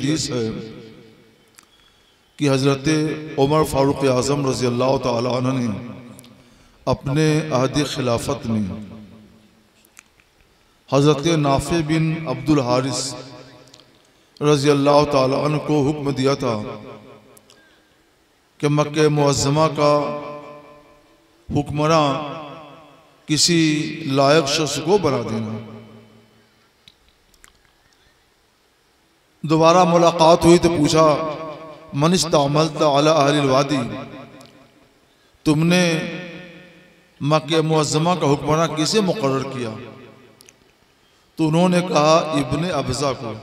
हदीस है कि हज़रत उमर फ़ारूक आज़म रज़ी अल्लाह ताला अन्हु ने अपने अहद खिलाफत में हज़रत नाफ़े बिन अब्दुल हारिस रज़ी अल्लाह ताला अन्हु को हुक्म दिया था कि मक्के मुअज़्ज़मा का हुक्मरान किसी लायक शख्स को बना देना। दोबारा मुलाकात हुई तो पूछा, मन इस्तअमलता अला अहलिल वादी, तुमने मक्के मुअज़्ज़मा का हुक्मरान किसे मुकर्रर किया? तो उन्होंने कहा इब्ने अब्ज़ा को।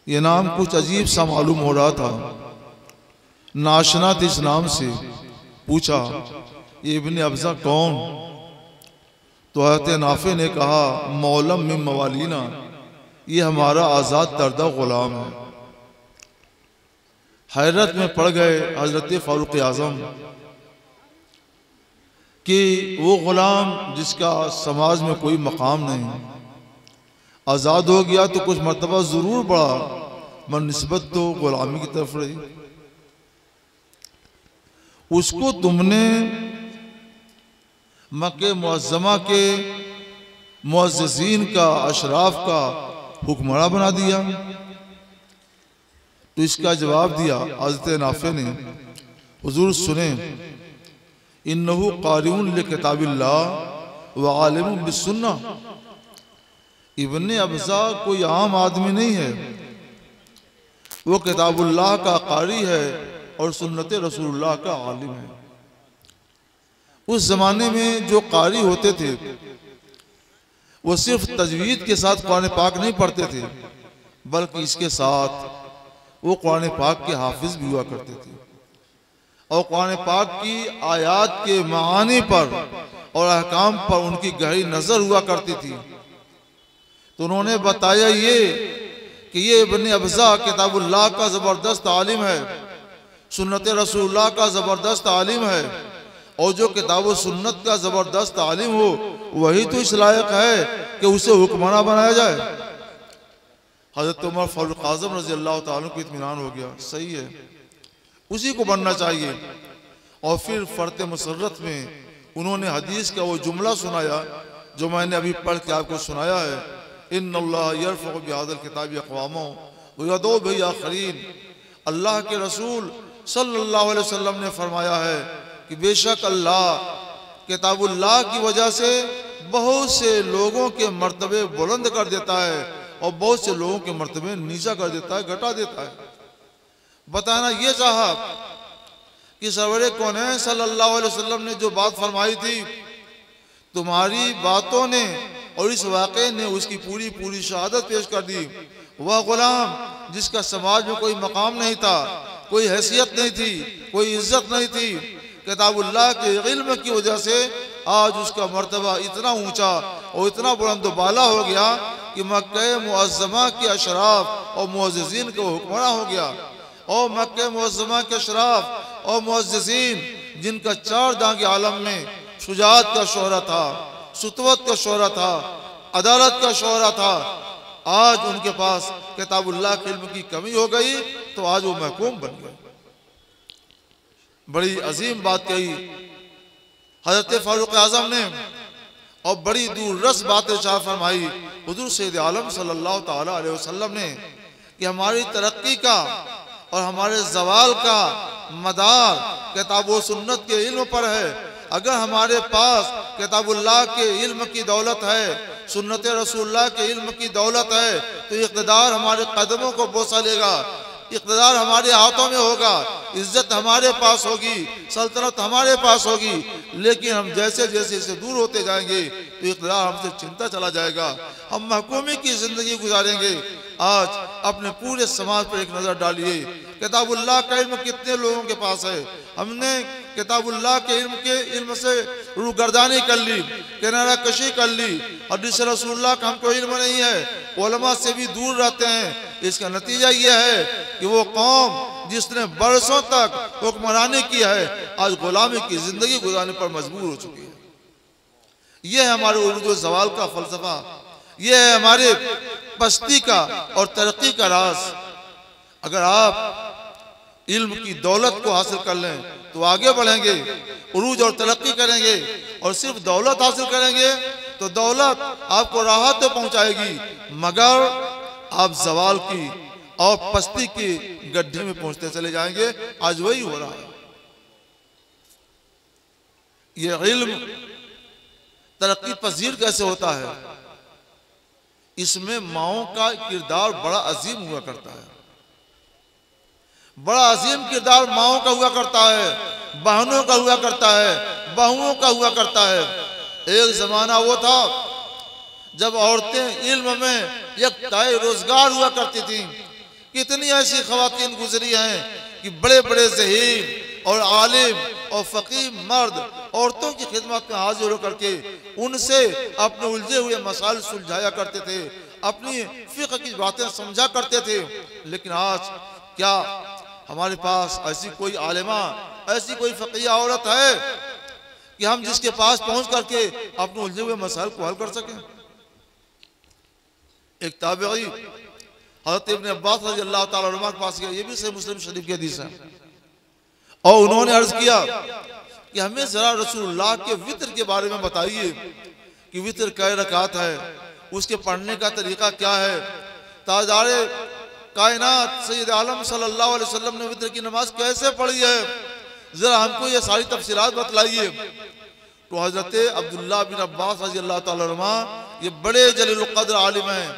ये नाम कुछ अजीब सा मालूम हो रहा था, नाशना थे इस नाम से। पूछा ये इब्ने अब्ज़ा कौन? तो हज़रत नाफ़े ने कहा मौलम मिन मवालीना, ये हमारा आज़ाद करदा ग़ुलाम है। हैरत में पड़ गए हज़रत फ़ारूक आज़म कि वो ग़ुलाम जिसका समाज में कोई मकाम नहीं, आज़ाद हो गया तो कुछ मर्तबा ज़रूर बढ़ा, मगर निस्बत तो ग़ुलामी की तरफ रही। उसको तुमने मक्के मुअज़्ज़मा के मुअज़्ज़िज़ीन का, अशराफ का हुक्मरान बना दिया। तो इसका जवाब दिया हज़रत नाफ़े ने, हुज़ूर सुने, इन्नहु क़ारिउन लिकिताबिल्लाह व आलिमुन बिस्सुन्नह। इब्ने अब्ज़ा कोई आम आदमी नहीं है, वो किताबुल्लाह का कारी है और सुन्नत रसूलुल्लाह का आलिम है। उस ज़माने में जो कारी होते थे वो सिर्फ तजवीद के साथ कुरान पाक नहीं पढ़ते थे, बल्कि इसके साथ वो कुरान पाक के हाफिज भी हुआ करते थे और कुरान पाक की आयात के मानी पर और अहकाम पर उनकी गहरी नज़र हुआ करती थी। तो उन्होंने बताया ये कि ये इब्ने अब्ज़ा किताबुल्लाह का ज़बरदस्त आलिम है, सुन्नत रसूलुल्लाह का ज़बरदस्त आलिम है, और जो किताब व सुन्नत का ज़बरदस्त आलिम हो वही तो इस लायक है कि उसे हुक्मरान बनाया जाए। हज़रत उमर फ़ारूक आज़म रज़ी अल्लाह ताला को इत्मीनान हो गया, सही है, उसी को बनना चाहिए। और फिर फ़र्त मुसर्रत में उन्होंने हदीस का वो जुमला सुनाया जो मैंने अभी पढ़ के आपको सुनाया है, इन्नल्लाह यरफ़उ बिहाज़ल किताबि अक़वामो व यदउ बिही आख़रीन। अल्लाह के रसूल सल्लल्लाहु अलैहि वसल्लम ने फरमाया है कि बेशक अल्लाह किताबुल्लाह की वजह से बहुत से लोगों के मर्तबे बुलंद कर देता है और बहुत से लोगों के मर्तबे नीचा कर देता है, घटा देता है। बताना ये चाहा कि सरवरे कौनैन सल्लल्लाहु अलैहि वसल्लम ने जो बात फरमाई थी, तुम्हारी बातों ने और इस वाक़े ने उसकी पूरी पूरी शहादत पेश कर दी। वह गुलाम जिसका समाज में कोई मकाम नहीं था, कोई हैसियत नहीं थी, कोई इज्जत नहीं थी, किताबुल्लाह के इल्म की वजह से आज उसका मर्तबा इतना ऊंचा और इतना बुलंद बाला हो गया कि मक्के मुअज़्ज़मा के अशराफ और मुअज़्ज़िज़ीन को हुक्मरान हो गया। और मक्के मुअज़्ज़मा के अशराफ और मुअज़्ज़िज़ीन जिनका चार दांगे आलम में शुजाअत का शोहरा था, सुतवत का शोहरा था, अदालत का शोहरा था, आज उनके पास किताबुल्लाह के इल्म की कमी हो गई तो आज वो महकूम बन गए। बड़ी अजीम बात कही हज़रत फ़ारूक आज़म ने और बड़ी दूररस बात इरशाद फरमाई हुज़ूर सैयद आलम सल्लल्लाहु ताला अलैहि वसल्लम ने कि हमारी तरक्की का और हमारे ज़वाल का मदार किताब व सुन्नत के इल्म पर है। अगर हमारे पास किताबुल्लाह के इल्म की दौलत है, सुन्नत रसूलुल्लाह के इल्म की दौलत है, तो इक़्तिदार हमारे कदमों को बोसा लेगा, इक़्तिदार हमारे हाथों में होगा, इज्जत हमारे पास होगी, सल्तनत हमारे पास होगी। लेकिन हम जैसे जैसे इससे दूर होते जाएंगे तो इक़्तिदार हमसे चिंता चला जाएगा, हम महकूमी की ज़िंदगी गुजारेंगे। आज अपने पूरे समाज पर एक नज़र डालिए, किताबुल्लाह का इल्म कितने लोगों के पास है। हमने किताबुल्लाह के इल्म से रूगर्दानी कर ली, किनारा कशी कर ली, हदीस रसूलुल्लाह का हमको इल्म नहीं है, उलमा से भी दूर रहते हैं। इसका नतीजा यह है कि वो कौम जिसने बरसों तक हुक्मरानी की है आज गुलामी की जिंदगी गुजारने पर मजबूर हो चुकी है। यह है हमारे उर्दू ज़वाल का फलसफा, यह है हमारे पस्ती का और तरक्की का राज। अगर आप इल्म की दौलत को हासिल कर लें तो आगे बढ़ेंगे, उरूज और तरक्की करेंगे। और सिर्फ दौलत हासिल करेंगे तो दौलत आपको राहत तो पहुंचाएगी, मगर आप जवाल की और पस्ती के गड्ढे में पहुंचते चले जाएंगे। आज वही हो रहा है। ये इल्म तरक्की पजीर कैसे होता है? इसमें माओं का किरदार बड़ा अजीम हुआ करता है, बड़ा अजीम किरदार माओं का हुआ करता है, बहनों का हुआ करता है, बहुओं का हुआ करता है। एक जमाना वो था जब औरतें इल्म में एक तय रोजगार हुआ करती थी। कितनी ऐसी खवातीन गुजरी हैं कि बड़े बड़े ज़हीर और आलिम और फकीह मर्द औरतों की खिदमत में हाजिर होकर के उनसे अपने उलझे हुए मसाइल सुलझाया करते थे, अपनी फिक़्ह की बातें समझा करते थे। लेकिन आज क्या हमारे पास ऐसी कोई आलिमा, ऐसी कोई फकीह औरत है कि हम जिसके पास पहुंच करके अपने उलझे हुए मसाइल को हल कर सकें? एक ताबई हज़रत इब्न अब्बास रज़ी अल्लाह ताला अन्हुमा के पास गया, ये भी सही मुस्लिम शरीफ की हदीस है, और उन्होंने अर्ज किया कि हमें जरा रसूलुल्लाह के वित्र के बारे में बताइए कि वित्र कै रकात है, उसके पढ़ने का तरीका क्या है। ताजदारे कायनात सैयद आलम सल्लल्लाहु अलैहि वसल्लम ने वित्र की नमाज कैसे पढ़ी है, जरा हमको ये सारी तफसीलात बतलाइए। तो हजरत अब्दुल्लाह बिन अब्बास रज़ी अल्लाह ताला अन्हुमा ये बड़े जलील क़द्र आलिम हैं,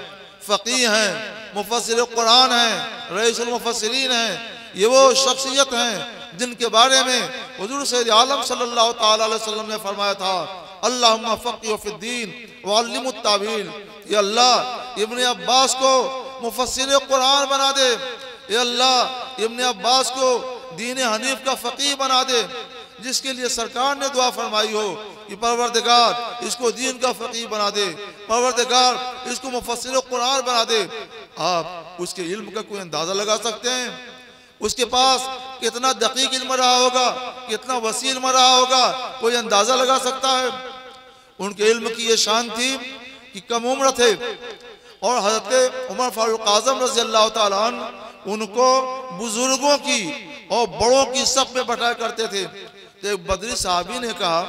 फ़क़ीह हैं, मुफ़स्सिर कुरान हैं, रईसुल मुफ़स्सिरीन हैं। ये वो शख्सियत हैं जिनके बारे में हुज़ूर सैयद आलम सल्लल्लाहु ताला अलैहि वसल्लम ने फरमाया था, अल्लाहुम्मा फ़क़्हिहु फ़िद्दीन व अल्लिमहु तावील। ये अल्लाह इब्न अब्बास को मुफ़स्सिर कुरान बना दे, ये अल्लाह इब्न अब्बास को दीन हनीफ का फ़क़ीह बना दे, जिसके लिए सरकार ने दुआ फरमाई हो कि परवरदिगार इसको दीन का फ़क़ीह बना दे, परवरदिगार इसको मुफ़स्सिर कुरान बना दे। आप उसके इल्म का कोई अंदाज़ा लगा सकते हैं? उसके पास कितना दकीक इल्म रहा होगा, कितना वसी इल्म रहा होगा, कोई अंदाज़ा लगा सकता है? उनके इल्म की ये शान थी कि कम उम्र थे और हज़रत उमर फारूक आज़म रज़ी अल्लाह ताला अन्हु उनको बुजुर्गों की और बड़ों की सब में बैठाया करते थे। तो एक बदरी साहबी ने कहा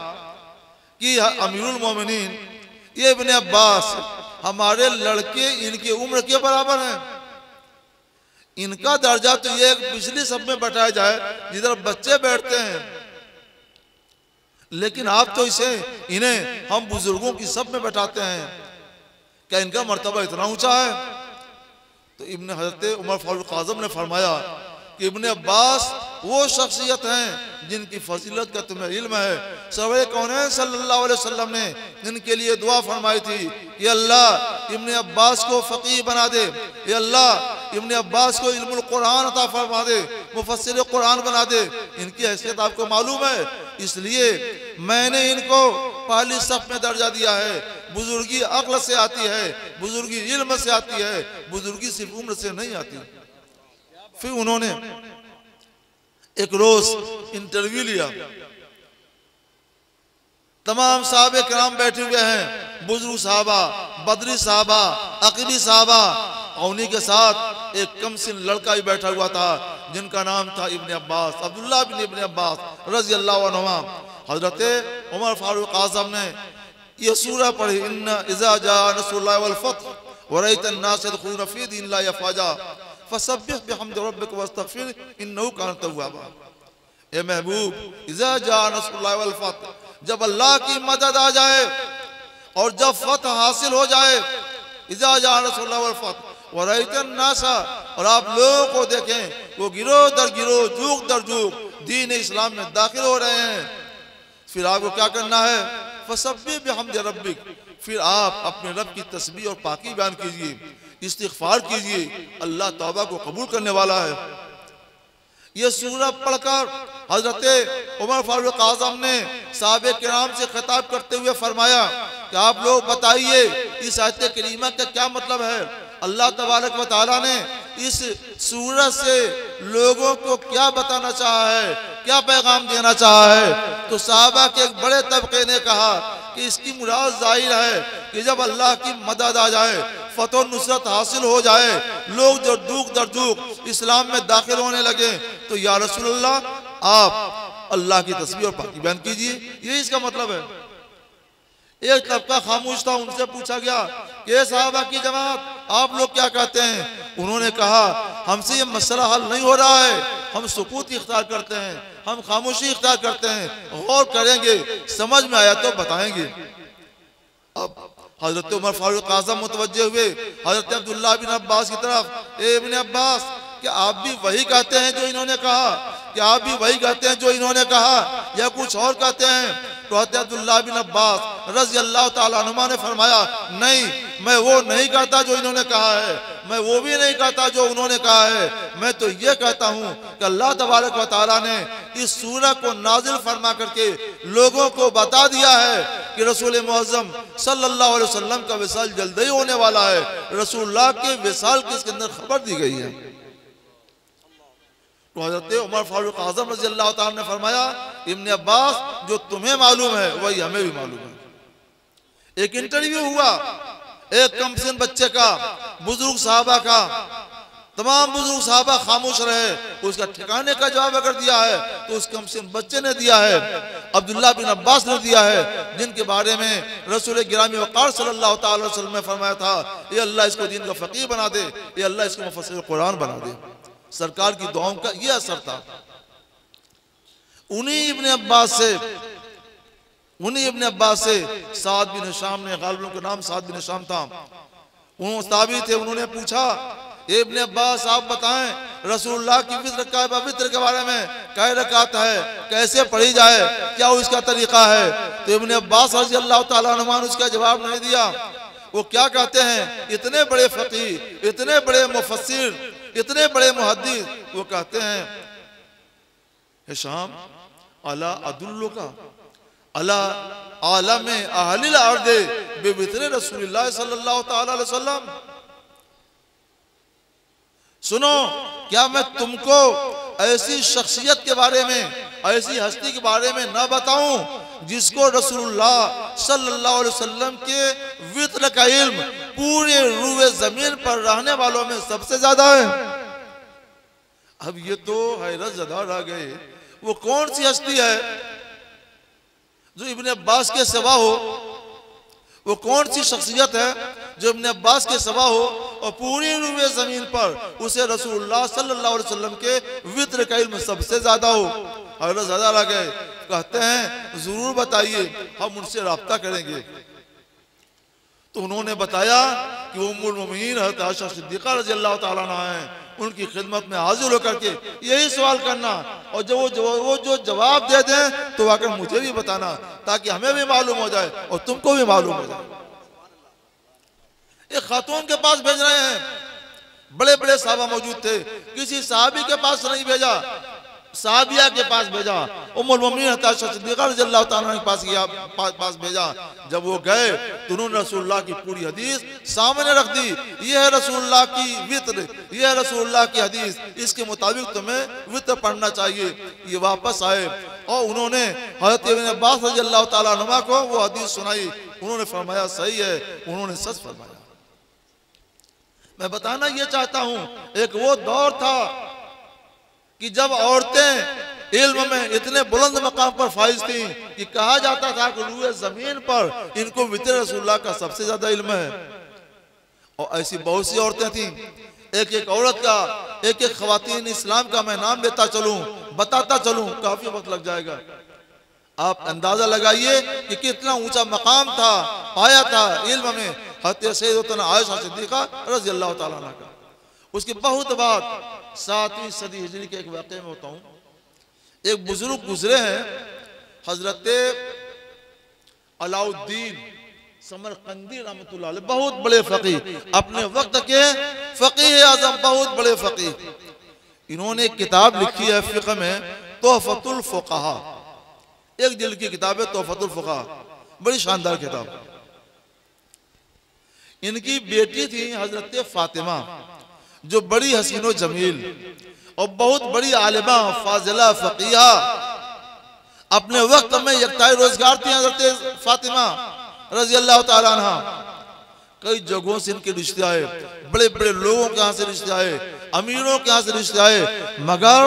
कि अमीरुल मोमिनीन, ये इब्न अब्बास हमारे लड़के इनकी उम्र के बराबर हैं, इनका दर्जा तो ये पिछली सब में बैठाया जाए जिधर बच्चे बैठते हैं, लेकिन आप तो इन्हें हम बुजुर्गों की सब में बैठाते हैं, क्या इनका मर्तबा इतना ऊंचा है? तो इब्न हज़रत उमर फारूक आज़म ने फरमाया कि इब्न अब्बास वो शख्सियत हैं जिनकी फजीलत का तुम्हें इल्म है। सरवर कौनैन सल्लल्लाहु अलैहि वसल्लम ने इनके लिए दुआ फरमाई थी कि अल्लाह इब्न अब्बास को फ़क़ीह बना दे, ये अल्लाह इब्न अब्बास को इल्मुल कुरान अता फरमा दे, मुफ़स्सिर कुरान बना दे। इनकी हैसियत आपको मालूम है, इसलिए मैंने इनको पहली सफ में दर्जा दिया है। बुजुर्गी अक्ल से आती है, बुजुर्गी इल्म से आती है, बुजुर्गी सिर्फ उम्र से नहीं आती। फिर उन्होंने एक रोज इंटरव्यू लिया, तमाम साहबे किराम बैठे हुए हैं, बुजुर्ग साहबा, बदरी साहबा, अक़ली साहबा, और उन्हीं के साथ एक कमसिन लड़का भी बैठा हुआ था जिनका नाम था इब्न अब्बास, अब्दुल्लाह बिन इब्न अब्बास रज़ी अल्लाहु अन्हुमा। हज़रत उमर फारूक आज़म ने ये सूरह पढ़ी, इन्ना इज़ा जाअ नस्रुल्लाहि वल फ़त्ह व रअयता अन्नास यदख़ुलूना फ़ी दीनिल्लाहि अफ़वाजा फसब्बिह बिहम्दि रब्बिका वस्तग़फिर इन्नहु कान तव्वाबा। ए महबूब, इज़ा जाअ नस्रुल्लाहि वल फ़त्ह, जब अल्लाह की मदद आ जाए और जब फतह हासिल हो जाए, इज़ा जाअ नस्रुल्लाहि वल फ़त्ह व रअयता अन्नास, और आप लोगों को देखें वो गिरोह दर गिरोह, जुग दर जुग दीन इस्लाम में दाखिल हो रहे हैं, फिर आपको क्या करना है? फसब्बिह बिहम्दि रब्बिक, फिर आप अपने रब की तस्बीह और पाकी बयान कीजिए, इस्तिग़फ़ार कीजिए, अल्लाह तौबा को कबूल करने वाला है। ये सूरह पढ़कर हज़रत उमर फारूक आज़म ने साहबे किराम से खिताब करते हुए फरमाया कि आप लोग बताइए इस आयत करीमा का क्या मतलब है। अल्लाह तबारक व तआला ने इस सूरत से लोगों को क्या बताना चाहा है, क्या पैगाम देना चाहा है। तो साहबा के एक बड़े तबके ने कहा कि इसकी मुराद जाहिर है कि जब अल्लाह की मदद आ जाए, फतह नुसरत हासिल हो जाए, लोग जो दुख दर दुख इस्लाम में दाखिल होने लगे, तो या रसूलल्लाह आप अल्लाह की तस्बीह और पाकी बयान कीजिए। यही इसका मतलब है। एक तबका खामोश था, उनसे पूछा गया कि सहाबा की जमात आप लोग क्या कहते हैं? उन्होंने कहा हमसे ये मसला हल नहीं हो रहा है, हम सुकूत इख्तियार करते हैं, हम खामोशी इख्तियार करते हैं, गौर करेंगे, समझ में आया तो बताएंगे। अब हजरत उमर फारूक आज़म मुतवज्जे हुए हजरत अब्दुल्लाह बिन अब्बास की तरफ, ए इब्न अब्बास क्या आप भी वही कहते हैं जो इन्होंने कहा? क्या आप भी वही कहते हैं जो इन्होंने कहा या कुछ और कहते हैं? तो हजरत अब्दुल्लाह बिन अब्बास रज़ी अल्लाह तआला अन्हुमा ने फरमाया, नहीं, मैं वो नहीं कहता जो इन्होंने कहा है, मैं वो भी नहीं कहता जो उन्होंने कहा है, मैं तो ये कहता हूँ कि अल्लाह तबारक व तआला ने इस सूरह को नाजिल फरमा करके लोगों को बता दिया है कि रसूल मुअज़्ज़म सल्लल्लाहु अलैहि वसल्लम का विसाल जल्द ही होने वाला है। रसूलुल्लाह के विसाल की इसके अंदर खबर दी गई है। तो हज़रत उमर फारूक आज़म रज़ी अल्लाह तआला ने फरमाया, इब्न अब्बास जो तुम्हें मालूम है वही हमें भी मालूम है। एक इंटरव्यू हुआ एक कम सिन बच्चे का, बुजुर्ग साहबा का, तमाम बुजुर्ग साहबा खामोश रहे, उसका ठिकाने का जवाब अगर दिया है तो उस कम सिन बच्चे ने दिया है, अब्दुल्लाह बिन अब्बास ने दिया है, जिनके बारे में रसूल गिरामी वक़ार सल्लल्लाहु अलैहि वसल्लम ने फरमाया था, ये अल्लाह इसको दीन का फ़क़ीह बना दे, ये अल्लाह इसको मुफ़स्सिर कुरान बना दे। सरकार की दुआओं का ये असर था। उन्हीं इब्न अब्बास से साद बिन हिशाम ने, गालिब का नाम साद बिन हिशाम था, उन्होंने ताबी थे, उन्होंने पूछा, इब्न अब्बास आप बताएं रसूलुल्लाह की वित्र के बारे में कै रकात है, कैसे पढ़ी जाए, क्या उसका तरीका है? तो इब्न अब्बास रज़ी अल्लाह तआला अन्हुमा ने उसका जवाब नहीं दिया। वो क्या कहते हैं, इतने बड़े फ़क़ीह, इतने बड़े मुफ़स्सिर, इतने बड़े मुहद्दिस, वो कहते हैं, हिशाम अला अदुल्लुका अला आलम अहलिल अर्द बिवित्र रसूलुल्लाह सल्लल्लाहु तआला अलैहि वसल्लम। सुनो, क्या मैं तुमको ऐसी शख्सियत के बारे में, ऐसी हस्ती के बारे में न बताऊं जिसको रसूलुल्लाह सल्लल्लाहु अलैहि वसल्लम के वित्र का इल्म पूरे रूए जमीन पर रहने वालों में सबसे ज्यादा है। अब ये तो हैरत ज़दा रह गए, वो कौन सी हस्ती है जो इब्न अब्बास के सिवा हो? वो कौन सी शख्सियत है जो इब्न अब्बास के सिवा हो और पूरी रूए जमीन पर उसे रसूलुल्लाह सल्लल्लाहु अलैहि वसल्लम के वित्र का इल्म सबसे ज्यादा हो? हैरत ज़दा रह गए। कहते हैं जरूर बताइए, हम उनसे राब्ता करेंगे। तो उन्होंने बताया कि वो उम्मुल मोमिनीन हज़रत आयशा सिद्दीक़ा रज़ी अल्लाह तआला अन्हा हैं, उनकी खिदमत में हाजिर होकर के यही सवाल करना, और जब वो जो जवाब दे दें तो आकर मुझे भी बताना, ताकि हमें भी मालूम हो जाए और तुमको भी मालूम हो जाए। एक खातून के पास भेज रहे हैं, बड़े बड़े साहबा मौजूद थे, किसी साहबी के पास नहीं भेजा, साहबिया के पास भेजा, उम्मुल मोमिनीन हज़रत आयशा सिद्दीक़ा रज़ी अल्लाह तआला के पास भेजा। जब वो गए तो उन्होंने रसूलुल्लाह की पूरी हदीस सामने रख दी, ये है रसूलुल्लाह की वित्र, ये है रसूलुल्लाह की हदीस, इसके मुताबिक तुम्हें वित्र पढ़ना चाहिए। ये वापस आए और उन्होंने हज़रत इब्न अब्बास रज़ी अल्लाह तआला अन्हुमा को वो हदीस सुनाई। उन्होंने फरमाया सही है, उन्होंने सच फरमाया। मैं बताना ये चाहता हूँ, एक वो दौर था कि जब औरतें इल्म में इतने बुलंद मकाम पर फाइज थी कि कहा जाता था कि रूए जमीन पर इनको वित्र रसूलुल्लाह का सबसे ज्यादा इल्म है। और ऐसी बहुत सी औरतें थीं, एक एक औरत का, एक एक खवातीन इस्लाम का मैं नाम लेता चलूं, बताता चलूं, काफी वक्त लग जाएगा। आप अंदाजा लगाइए कि कितना ऊंचा मकाम था, पाया था इल्म में हज़रत सैयदतुना आयशा सिद्दीक़ा रज़ी अल्लाह तआला अन्हा का। उसके बहुत बाद 7वीं सदी हिजरी के एक वाक़े में होता हूँ, एक बुजुर्ग गुजरे हैं, हजरत अलाउद्दीन समरकंदी रहमतुल्लाह अलैह, बहुत बड़े फ़क़ीह, अपने वक्त के फ़क़ीह आज़म, बहुत बड़े फ़क़ीह। इन्होंने एक किताब लिखी है फ़िक़्ह में, तोहफ़तुल फ़ुक़हा, एक जिल्द की किताब है तोहफ़तुल फ़ुक़हा, बड़ी शानदार किताब। इनकी बेटी थी हजरत फातिमा, जो बड़ी हसीनो जमील और बहुत बड़ी आलिमा, फाजिला, फ़क़ीहा, अपने वक्त में यकताई रोजगार थी हजरत फातिमा रज़ी अल्लाह तआला अन्हा। कई जगहों से इनके रिश्ते आए, बड़े बड़े लोगों के यहाँ से रिश्ते आए, अमीरों के यहाँ से रिश्ते आए, मगर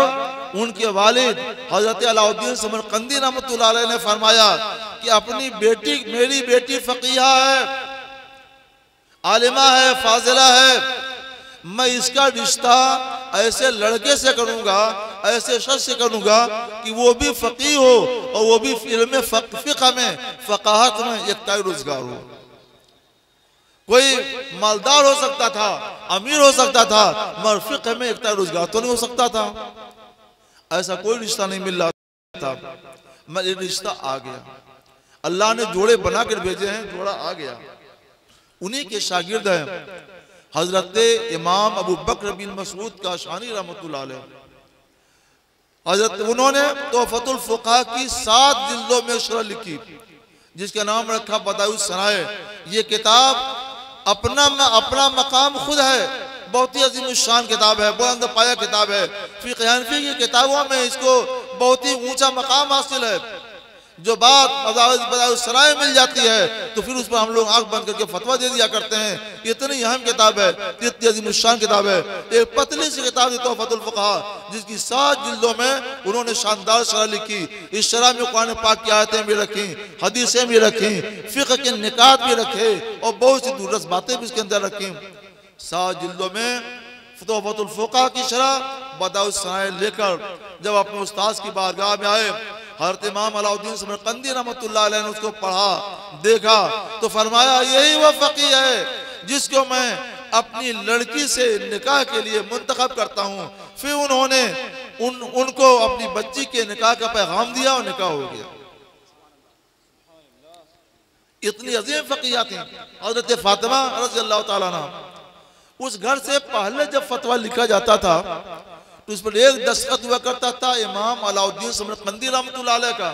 उनके वालिद हजरत अलाउद्दीन समरकंदी रहमतुल्लाह अलैह ने फरमाया कि अपनी बेटी, मेरी बेटी फकीहा है, आलिमा है, फाजिला है, मैं इसका रिश्ता ऐसे लड़के से करूंगा, ऐसे शख्स से करूंगा कि वो भी फकीह हो और वो भी इल्म फिक़्ह में, फ़क़ाहत में यकता रोजगार हो। कोई मालदार हो सकता था, अमीर हो सकता था, मगर फिक़्ह में यकता रोजगार तो नहीं हो सकता था। ऐसा कोई रिश्ता नहीं मिल रहा था, मगर रिश्ता आ गया। अल्लाह ने जोड़े बना कर भेजे हैं, जोड़ा आ गया। उन्हीं के शागिर्द हैं हजरत इमाम अबू बकर बिन मसूद काशानी रहमतुल्लाह अलैह। हजरत उन्होंने तोहफतुल फुक़हा की 7 जिल्दों में शरह लिखी, जिसका नाम रखा बदाउस सनाए। ये किताब अपना मकाम खुद है, बहुत ही अजीम शान किताब है, बुलंद पाया किताब है। फ़िक़्ह हनफ़ी की किताबों में इसको बहुत ही ऊंचा मकाम हासिल है। जो बात बदाउस सनाए मिल जाती है तो फिर उस पर हम लोग आंख बंद करके फतवा दे दिया करते हैं। इतनी अहम किताब है, इतनी अजीम शान किताब है। एक पतली सी किताब है तोहफतुल फुक़हा, जिसकी 7 जिल्दों में उन्होंने शानदार शरह लिखी। इस शरह में कुरान पाक की आयतें भी रखी, हदीसें भी रखी, फ़िक़्ह के निकात भी रखे और बहुत सी दूरदर्श बातें भी इसके अंदर रखी। 7 जिल्दों में तोहफतुल फुक़हा की शरह बदाउस सनाए लेकर जब अपने उस्ताद की बारगाह में आए, हज़रत इमाम अलाउद्दीन समरकंदी रहमतुल्लाह अलैह ने उसको पढ़ा, देखा तो फरमाया यही वो फ़क़ीह है जिसको मैं अपनी लड़की से निकाह के लिए मुंतखब करता हूँ। फिर उन्होंने उनको अपनी बच्ची के निकाह का पैगाम दिया और निकाह हो गया। इतनी अजीम फ़क़ीहा थी हज़रत फ़ातिमा रज़ियल्लाहु ताला अन्हा। उस घर से पहले जब फतवा लिखा जाता था तो उस पर एक दस्तखत हुआ करता था इमाम अलाउद्दीन समरकंदी रहमतुल्लाह अलैह का।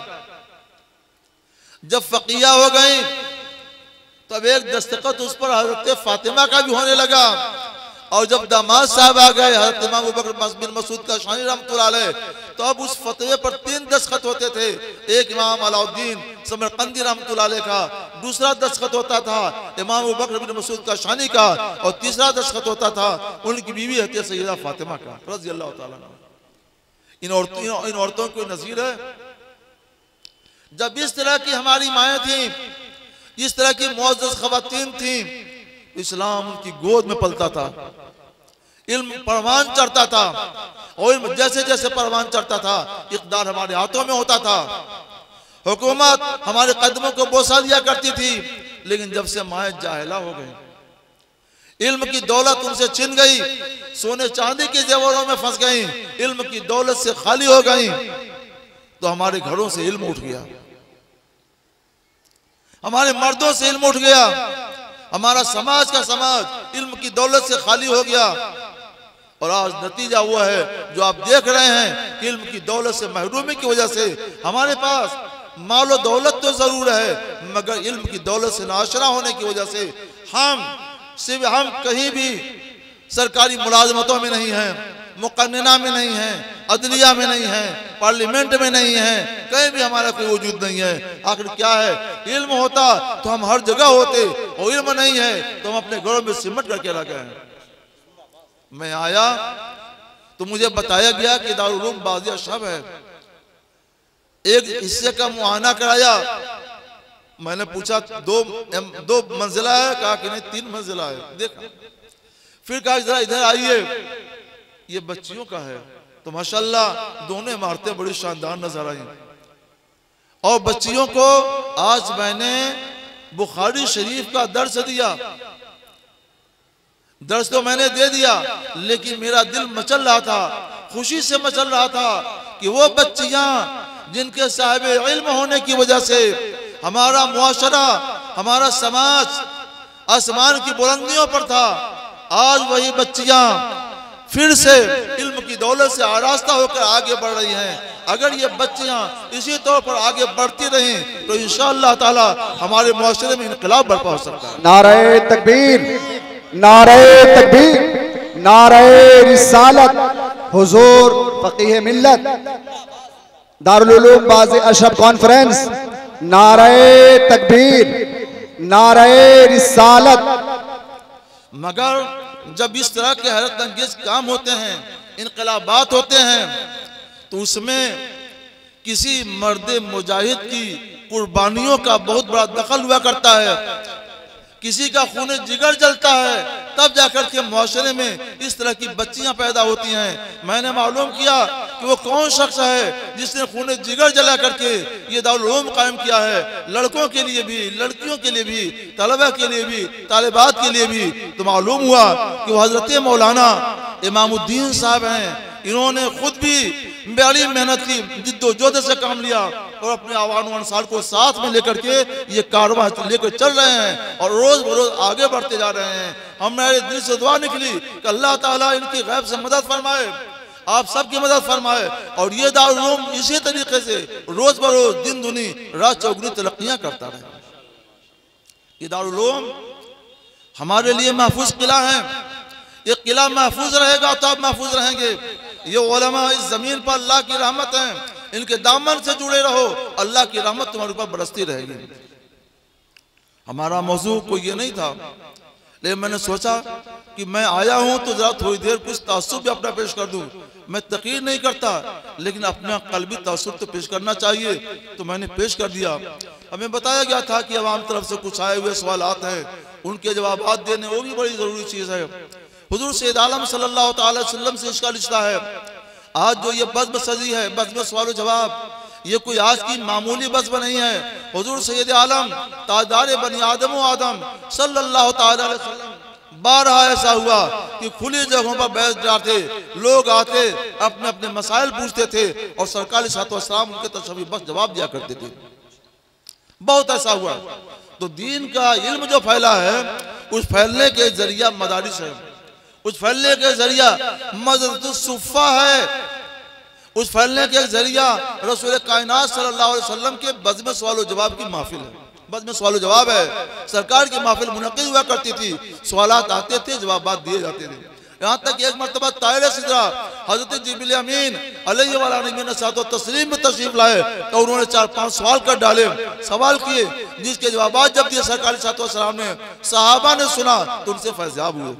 जब फकीहा हो गई तब एक दस्तखत उस पर हजरत फातिमा का भी होने लगा। और जब दामाद साहब आ गए हजरत इमाम अबू बकर बिन मसूद काशानी रहमतुल्लाह अलैह, तो अब उस फतवे पर 3 दस्तखत होते थे। एक इमाम अलाउद्दीन समरकंदी रहमतुल्लाह अलैह का, दूसरा दस्तखत होता था इमाम अबू बकर बिन मसूद काशानी का, और तीसरा दस्तखत होता था उनकी बीवी हज़रत सैयदा फातिमा का रज़ियल्लाहु ताला अन्हा। इन औरतों को नज़ीर है। जब इस तरह की हमारी माएँ थीं, इस तरह की मुअज़्ज़ज़ ख़वातीन थीं, इस्लाम उनकी गोद में पलता था, इल्म परवान चढ़ता था, और इल्म जैसे जैसे परवान चढ़ता था इक़्तिदार हमारे हाथों में होता था, हुकूमत हमारे कदमों को बोसा दिया करती थी। लेकिन जब से माएँ जाहिला हो गई, इल्म की दौलत उनसे छिन गई, सोने चांदी के जेवरों में फंस गई, इल्म की दौलत से खाली हो गई, तो हमारे घरों से इल्म उठ गया, हमारे मर्दों से इल्म उठ गया, हमारा समाज का समाज इल्म की दौलत से खाली हो गया। और आज नतीजा हुआ है जो आप देख रहे हैं कि इल्म की दौलत से महरूमी की वजह से हमारे पास मालो दौलत तो जरूर है, मगर इल्म की दौलत से नाशना होने की वजह से हम कहीं भी सरकारी मुलाजमतों में नहीं हैं, मुक़न्निना में नहीं हैं, अदलिया में नहीं हैं, पार्लियामेंट में नहीं हैं, कहीं भी हमारा कोई वजूद नहीं है। आखिर क्या है? इल्म होता तो हम हर जगह होते, और इल्म नहीं है तो हम अपने घरों में सिमट करके रह गए। मैं आया तो मुझे बताया गया कि दारुल उलूम बाज़िया शब है, एक हिस्से का मुआयना कराया। मैंने पूछा 2 मंजिला है? कहा कि नहीं 3 मंजिला है। देखा, फिर कहा जरा इधर आइए, ये बच्चियों का है। तो माशाल्लाह दोनों इमारतें बड़ी शानदार नजर आई। और बच्चियों को आज मैंने बुखारी शरीफ का दर्स दिया, दर्स तो मैंने दे दिया, लेकिन मेरा दिल मचल रहा था, खुशी से मचल रहा था कि वो बच्चियां जिनके साहिब इल्म होने की वजह से हमारा मुआशरा, हमारा समाज आसमान की बुलंदियों पर था, आज वही बच्चियां फिर से इल्म की दौलत से आरास्ता होकर आगे बढ़ रही हैं। अगर ये बच्चियां इसी तौर पर आगे बढ़ती रहें तो इंशाअल्लाह ताला हमारे मुआशरे में इनकलाब बर्पा हो सकता है। नारे तकबीर, नारे तकबीर, नारे रिसालत, हुजूर फकीह मिल्लत, दारुल उलूम बाज़िया अशब कॉन्फ्रेंस, नारे तकबीर, नारे रिसालत, मगर जब इस तरह के हैरत अंगेज काम होते हैं, इनकलाबात होते हैं, तो उसमें किसी मर्द मुजाहिद की कुर्बानियों का बहुत बड़ा दखल हुआ करता है। किसी का खून जिगर जलता है, तब जाकर के मुआशरे में इस तरह की बच्चियां पैदा होती हैं। मैंने मालूम किया कि वो कौन शख्स है जिसने खून जिगर जला करके ये दारुल उलूम कायम किया है, लड़कों के लिए भी, लड़कियों के लिए भी, तलबा के लिए भी, तालिबात के लिए भी। तो मालूम हुआ कि वो हजरत मौलाना इमामुद्दीन साहब हैं। इन्होंने खुद भी बड़ी मेहनत की, जिद्दोजहद से काम लिया और अपने आवान अंसार को साथ में लेकर के ये कारवां लेकर चल रहे हैं और रोज बरोज आगे बढ़ते जा रहे हैं। हमारे दिल से दुआ निकली कि अल्लाह ताला इनकी गैब से मदद फरमाए, आप सबकी मदद फरमाए और ये दारुल उलूम इसी तरीके से रोज बरोज दिन दुनी रात चौगुनी तरक्कियां करता रहे। ये दारुल उलूम हमारे लिए महफूज किला है। ये किला महफूज रहेगा तो आप महफूज रहेंगे। ये उलमा इस जमीन पर अल्लाह की रहमत है, इनके दामन से जुड़े रहो, अल्लाह की रहमत तुम्हारे ऊपर बरसती रहेगी। हमारा मौजू कोई ये नहीं था, लेकिन मैंने सोचा कि मैं आया हूं तो जरा थोड़ी देर कुछ तासुब भी अपना पेश कर दूं। मैं तकीर नहीं करता, लेकिन अपना कल्बी तासुब तो पेश करना चाहिए, तो मैंने पेश कर दिया। हमें बताया गया था कि अवाम तरफ से कुछ आए हुए सवालात हैं, उनके जवाब देने वो भी बड़ी जरूरी चीज है। हुजूर सैयद आलम सल्लल्लाहु अलैहि वसल्लम से इसका रिश्ता है। आज जो ये बज़्म सजी है, बज़्म सवाल जवाब, ये कोई आज की मामूली बज़्म नहीं है। हुजूर सैयद आलम ताजदार बनी आदम व आदम सल्लल्लाहु अलैहि वसल्लम बारहा ऐसा हुआ कि खुली जगहों पर बैठ जाते, लोग आते, अपने अपने मसाइल पूछते थे और सरकार सलाम उनके तशबी बस जवाब दिया करते थे। बहुत ऐसा हुआ। तो दीन का इल्म जो फैला है, उस फैलने के जरिया मदारिस है, उस फैलने के जरिया मजदुस्सुफ़ा है, उस फैलने के जरिया रसूल कायनात सल्लल्लाहु अलैहि वसल्लम के बज़्म सवाल जवाब की महफिल है। बज़्म सवाल जवाब है, सरकार की महफिल मुनक़िद हुआ करती थी, सवालात आते थे, जवाबात दिए जाते थे। यहाँ तक एक मरतबा तायर सिदरा हजरत जिब्रील अमीन अलैहि व अलैहि तस्लीम में तशरीफ लाए तो उन्होंने 4-5 सवाल कर डाले, सवाल किए, जिसके जवाब जब दिए सरकार सलाम ने, सहाबा ने सुना तो उनसे फैज़याब हुए।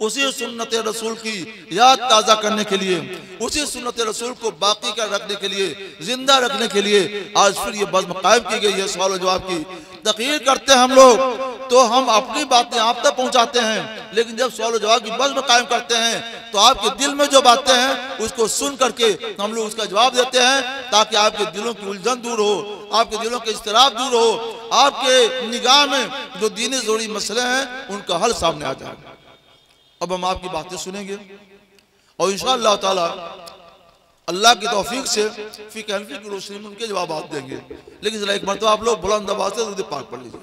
उसी सुन्नत रसूल की याद ताज़ा करने के लिए, उसी सुन्नत रसूल को बाकी कर रखने के लिए, जिंदा रखने के लिए आज फिर ये बज़्म कायम की गई है। सवाल जवाब की तक़रीर करते हैं हम लोग तो हम अपनी बातें आप तक पहुंचाते हैं, लेकिन जब सवाल जवाब की बज़्म कायम करते हैं तो आपके दिल में जो बातें हैं उसको सुन करके हम लोग उसका जवाब देते हैं, ताकि आपके दिलों की उलझन दूर हो, आपके दिलों के इज़्तिराब दूर हो, आपके निगाह में जो दीनी ज़रूरी मसले हैं उनका हल सामने आ जाए। अब हम आपकी बातें सुनेंगे और इंशाअल्लाह ताला अल्लाह की तौफीक से फ़िक़्ह हनफ़ी की रोशनी में उनके जवाब देंगे। लेकिन जरा एक मरतबा आप लोग बुलंद आवाज़ से दुरूद पाक पढ़ लीजिए।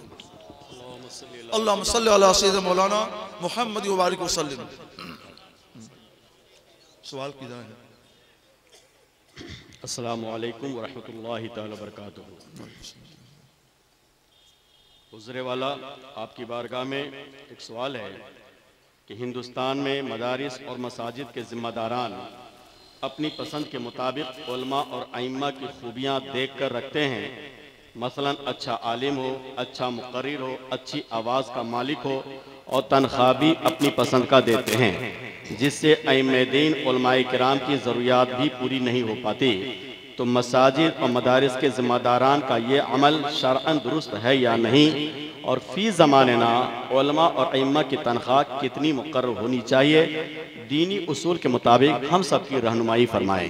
अल्लाहुम्मा सल्लि अला सय्यिदना मौलाना मुहम्मद व बारिक वसल्लम। सवाल की जाए। अस्सलामु अलैकुम व रहमतुल्लाहि तआला व बरकातुहू। हुज़ूर वाला आपकी बारगाह में एक सवाल है कि हिंदुस्तान में मदारिस और मसाजिद के ज़िम्मेदारान अपनी पसंद के मुताबिक उलमा और अइम्मा की खूबियाँ देख कर रखते हैं। मसलन अच्छा आलिम हो, अच्छा मुक़र्रिर हो, अच्छी आवाज़ का मालिक हो और तनख्वाह भी अपनी पसंद का देते हैं, जिससे अइम्मे दीन उलमाए किराम की ज़रूरियात भी पूरी नहीं हो पाती। तो मसाजिद और मदारिस के ज़िम्मेदारान का ये अमल शरअन दुरुस्त है या नहीं, और फ़ी ज़माना उलमा और अइम्मा की तनख्वाह कितनी मुक़र्रर होनी चाहिए, दीनी उसूल के मुताबिक हम सब की रहनुमाई फरमाएँ।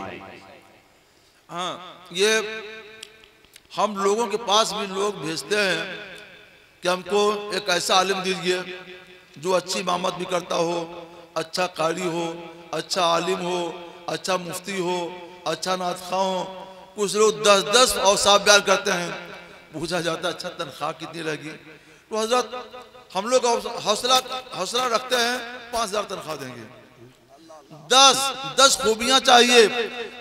हाँ, ये हम लोगों के पास भी लोग भेजते हैं कि हमको एक ऐसा आलिम दीजिए जो अच्छी इमामत भी करता हो, अच्छा कारी हो, अच्छा आलिम हो, अच्छा मुफ्ती हो, अच्छा नातख़्वाह हो। कुछ लोग 10-10 औसाफ बयान करते हैं। पूछा जाता है अच्छा तनख्वाह कितनी रहेगी, तो हजरत हम लोग हौसला रखते हैं 5000 तनख्वाह देंगे। 10 खूबियां चाहिए।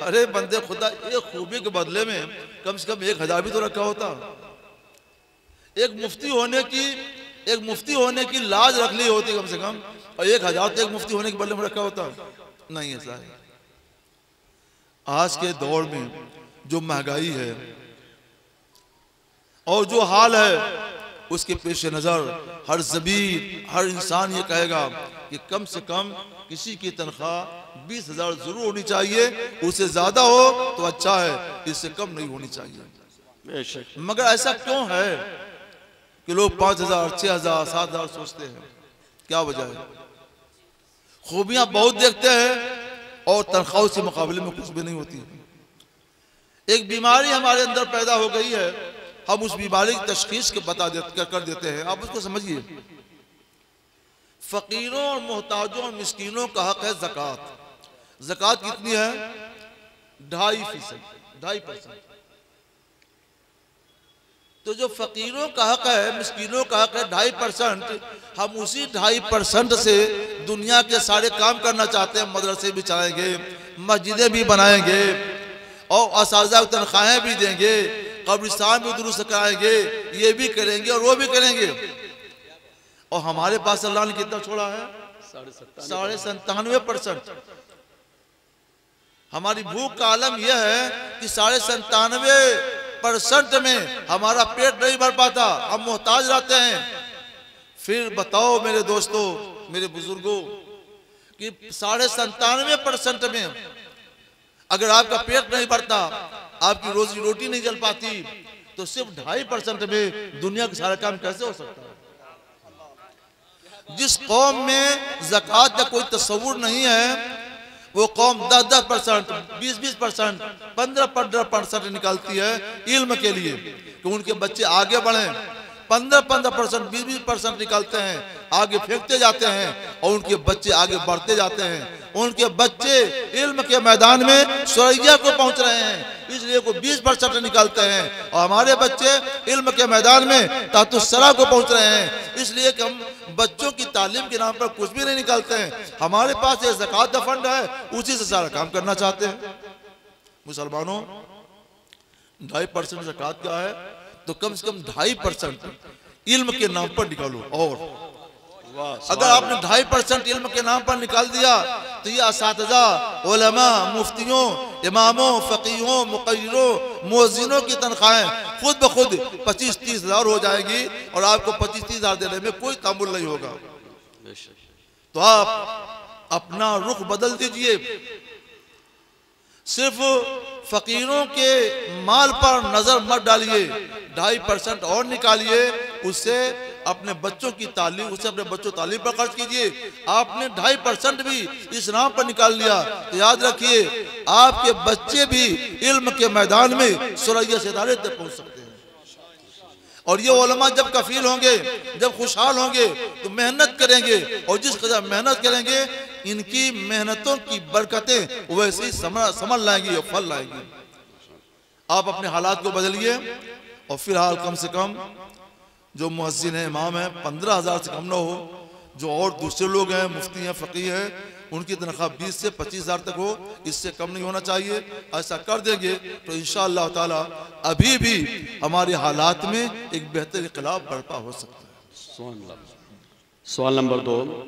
अरे बंदे खुदा, एक खूबी के बदले में कम से कम 1000 भी तो रखा होता। एक मुफ्ती होने की लाज रख ली होती कम से कम, और 1000 तो एक मुफ्ती होने के बदले में रखा होता नहीं। ऐसा है आज के दौर में जो महंगाई है और जो हाल है, उसके पेश नज़र हर ज़मीर हर इंसान ये कहेगा कि कम से कम किसी की तनख्वाह 20,000 जरूर होनी चाहिए, उससे ज़्यादा हो तो अच्छा है, इससे कम नहीं होनी चाहिए। मगर ऐसा क्यों है कि लोग 5,000 6,000 7,000 सोचते हैं? क्या वजह है? खूबियां बहुत देखते हैं और तनख्वाह के मुकाबले में कुछ भी नहीं होती। एक बीमारी हमारे अंदर पैदा हो गई है, हम उस बीमारी की तशखीस कर देते हैं। आप उसको समझिए, फकीरों और मोहताजों और मिस्कीनों का हक है ज़कात। ज़कात कितनी है? 2.5%, 2.5%। तो जो फकीरों का हक है, मिस्कीनों का हक है 2.5%, हम उसी 2.5% से दुनिया के सारे काम करना चाहते हैं। मदरसे भी चलाएंगे, मस्जिदें भी बनाएंगे और असातिज़ा को तनख्वाहें भी देंगे, कब्रिस्तान भी दुरुस्त कराएंगे, ये भी करेंगे और वो भी करेंगे। और हमारे पास अल्लाह ने कितना छोड़ा है? 97.5%। हमारी भूख का आलम यह है कि 97.5% में हमारा पेट नहीं भर पाता, हम मोहताज रहते हैं। फिर बताओ मेरे दोस्तों, मेरे बुजुर्गों, कि 97.5% में अगर आपका पेट नहीं भरता, आपकी रोजी रोटी नहीं चल पाती, तो सिर्फ 2.5% में दुनिया का सारा काम कैसे हो सकता है? जिस कौम में ज़कात का कोई तस्वुर नहीं है, वो कौम 10-10%, 20-20%, 15-15% निकालती है इल्म के लिए कि उनके बच्चे आगे बढ़ें। 15-15%, 20-20% निकालते हैं, आगे फेंकते जाते हैं और उनके बच्चे आगे बढ़ते जाते हैं। उनके बच्चे इल्म के मैदान में सुरैया को पहुंच रहे हैं, इसलिए को 20% निकालते हैं। और हमारे बच्चे इल्म के मैदान में तातुस्सरा को पहुंच रहे हैं, इसलिए कि हम बच्चों की तालीम के नाम पर कुछ भी नहीं निकालते हैं। हमारे पास ये ज़कात का फंड है, उसी से सारा काम करना चाहते हैं। मुसलमानों, 2.5% ज़कात क्या है? तो कम से कम 2.5% इल्म के नाम पर निकालो। और अगर आपने 2.5% इल्म के नाम पर निकाल दिया तो ये असातिज़ा, उलमा, मुफ्तियों, इमामों, फ़क़ीहों, मुक़र्रिरों, मुअज़्ज़िनों की तनख्वाहें खुद ब खुद 25-30 हज़ार हो जाएगी और आपको 25-30 हज़ार देने में कोई तामुल नहीं होगा। तो आप अपना रुख बदल दीजिए, सिर्फ फ़कीरों के माल पर नजर मत डालिए, 2.5% और निकालिए, उससे अपने बच्चों की तालीम, उससे अपने बच्चों तालीम पर खर्च कीजिए। आपने 2.5% भी इस नाम पर निकाल लिया तो याद रखिए आपके बच्चे भी इल्म के मैदान में सुरैया सितारे तक पहुंच सकते हैं। और ये उलमा जब कफील होंगे, जब खुशहाल होंगे तो मेहनत करेंगे, और जिस कदर मेहनत करेंगे इनकी मेहनतों की बरकतें वैसे ही समझ लाएंगी और फल लाएंगी। आप अपने हालात को बदलिए और फिलहाल कम से कम जो मुअज्जिन है, इमाम है, 15,000 से कम ना हो। जो और दूसरे लोग हैं, मुफ्ती हैं, फ़क़ीह हैं, उनकी तनख्वाह 20 से 25,000 तक हो, इससे कम नहीं होना चाहिए। ऐसा कर देंगे तो इंशाअल्लाह ताला अभी भी हमारे हालात में एक बेहतर इक़्लाब बर्पा हो सकता है। सवाल नंबर 2,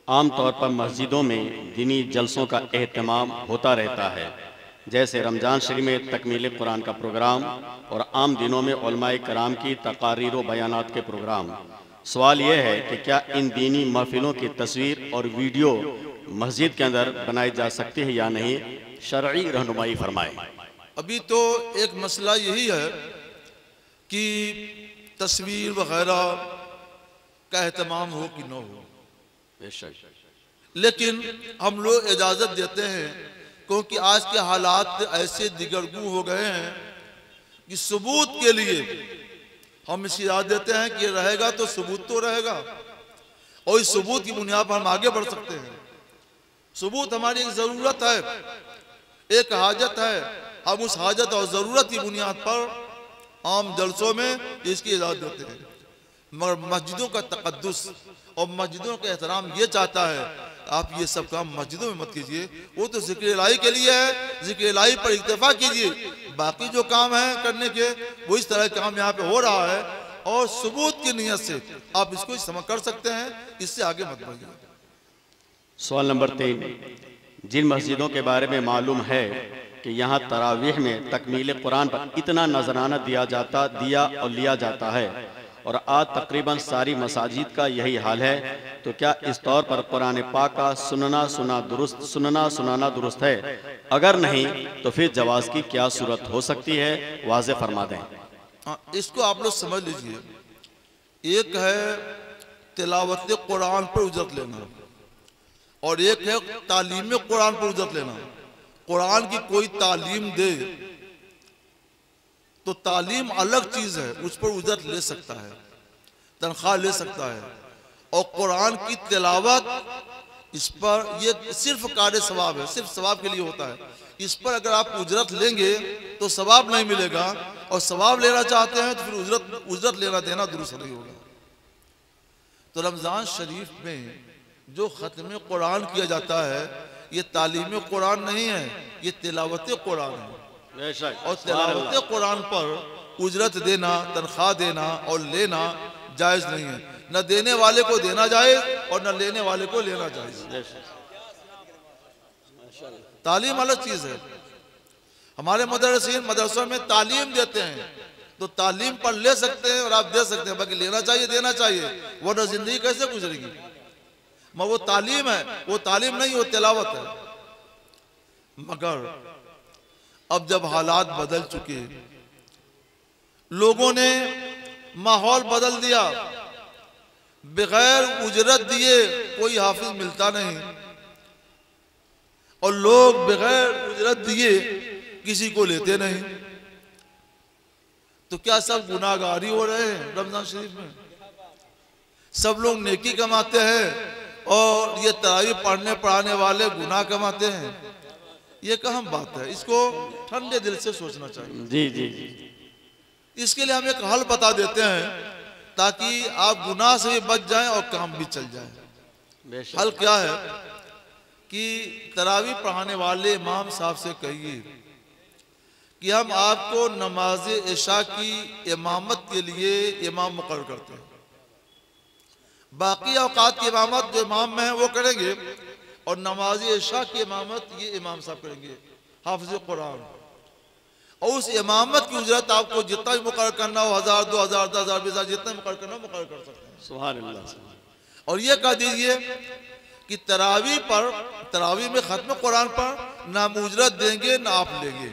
आम तौर पर मस्जिदों में दीनी जलसों का एहतमाम होता रहता है, जैसे रमज़ान शरीफ में तकमील कुरान का प्रोग्राम और आम दिनों में उलमाए कराम की तकारीर व बयानात के प्रोग्राम। सवाल यह है कि क्या इन दीनी महफिलों की तस्वीर और वीडियो मस्जिद के अंदर बनाई जा सकती है या नहीं? शरई रहनुमाई फरमाए। अभी तो एक मसला यही है कि तस्वीर वगैरह का एहतमाम हो कि न हो, लेकिन हम लोग इजाज़त देते हैं क्योंकि आज के हालात ऐसे दिगरगू हो गए हैं कि सबूत के लिए हम इसी इजाज़त देते हैं कि रहेगा तो सबूत तो रहेगा, और इस सबूत की बुनियाद पर हम आगे बढ़ सकते हैं। सबूत हमारी एक ज़रूरत है, एक हाजत है, हम उस हाजत और ज़रूरत की बुनियाद पर आम जलसों में इसकी इजाज़त देते हैं। मगर मस्जिदों का तक़द्दुस और मस्जिदों का एहतराम ये चाहता है आप ये सब काम मस्जिदों में मत कीजिए, वो तो ज़िक्र इलाही के लिए है, ज़िक्र इलाही पर इक्तफा कीजिए। बाकी जो काम है करने के वो इस तरह काम यहाँ पे हो रहा है, और सबूत की नीयत से आप इसको समझ कर सकते हैं, इससे आगे मत बढ़िए। सवाल नंबर 3, जिन मस्जिदों के बारे में मालूम है कि यहाँ तरावीह में तकमील कुरान पर इतना नजराना दिया और लिया जाता है, और आज तकरीबन सारी मसाजिद का यही हाल है, तो क्या इस तौर पर कुरान पाक का सुनना सुनाना दुरुस्त है? अगर नहीं तो फिर जवाज की क्या सूरत हो सकती है, वाज़ेह फरमा दें। इसको आप लोग समझ लीजिए, एक है तिलावत कुरान पर उजरत लेना और एक है तालीम कुरान पर उजरत लेना। कुरान की कोई तालीम दे तो तालीम अलग चीज है, उस पर उजरत ले सकता है, तनख्वाह ले सकता है। और कुरान की तिलावत, इस पर ये सिर्फ कार्य सवाब है, सिर्फ सवाब के लिए होता है। इस पर अगर आप उजरत लेंगे तो सवाब नहीं मिलेगा, और सवाब लेना चाहते हैं तो फिर उजरत लेना देना दुरुस्त नहीं होगा। तो रमज़ान शरीफ में जो ख़त्म कुरान किया जाता है ये तालीम कुरान नहीं है, ये तिलावत कुरान है। और तिलावत कुरान पर उजरत देना, तनख्वाह देना और लेना जायज़ नहीं है। न देने वाले को देना जायज़ और न लेने वाले को लेना जायज़। तालीम अलग चीज़ है। हमारे मदरसों में तालीम देते हैं तो तालीम पर ले सकते हैं और आप दे सकते हैं, बाकी लेना चाहिए, देना चाहिए, वरना जिंदगी कैसे गुजरेगी। मगर वो तालीम है, वो तालीम नहीं, वो तिलावत है। मगर अब जब हालात बदल चुके, लोगों ने माहौल बदल दिया, बगैर उजरत दिए कोई हाफिज मिलता नहीं और लोग बगैर उजरत दिए किसी को लेते नहीं, तो क्या सब गुनाहगारी हो रहे हैं? रमजान शरीफ में सब लोग नेकी कमाते हैं और ये तरावी पढ़ने पढ़ाने वाले गुनाह कमाते हैं। ये कहाँ बात है? इसको ठंडे दिल से सोचना चाहिए। जी जी जी। इसके लिए हम एक हल बता देते हैं ताकि आप गुनाह से भी बच जाएं और काम भी चल जाए। हल क्या है कि तरावी पढ़ाने वाले इमाम साहब से कहिए कि हम आपको नमाज इशा की इमामत के लिए इमाम मुकर्रर करते हैं। बाकी औकात की इमामत जो इमाम में है वो करेंगे और नमाज इशा की इमामत ये इमाम साहब करेंगे, हाफिज कुरान। और उस इमामत की उजरत आपको जितना भी मुकर्रर करना हो, 1000, 2000, 10,000, 20,000, जितना मुकर्रर करना हो मुकर्रर कर सकते हैं। सुभान अल्लाह। और ये कह दीजिए कि तरावी में खत्म कुरान पर ना उजरत देंगे ना आप लेंगे।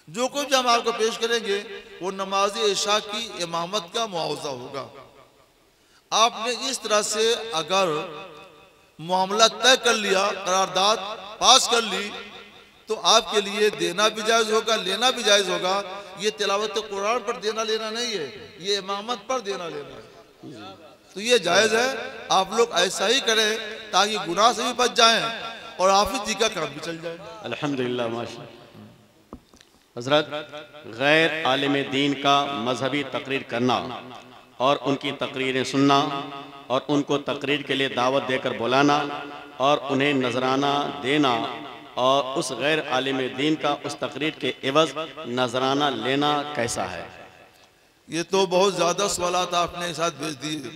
जो कुछ भी हम आपको पेश करेंगे वो नमाज इशा की इमामत का मुआवजा होगा। आपने इस तरह से अगर मामला तय कर लिया, करारदाद पास कर ली, तो आपके लिए देना भी जायज़ होगा, लेना भी जायज़ होगा। ये तिलावत कुरान पर देना लेना नहीं है, ये इमामत पर देना लेना है। तो ये जायज़ है, आप लोग ऐसा ही करें ताकि गुनाह से भी बच जाएं और हाफिज जी का काम भी चल जाए। अल्हम्दुलिल्लाह, माशाअल्लाह। हज़रत, गैर आलिम दीन का मजहबी तकरीर करना और उनकी तकरीरें सुनना और उनको तकरीर के लिए दावत देकर बुलाना और उन्हें नजराना देना और उस गैर आलिम दीन का उस तकरीर के एवज नजराना लेना कैसा है? ये तो बहुत ज्यादा सवालात आपने साथ भेज दिए।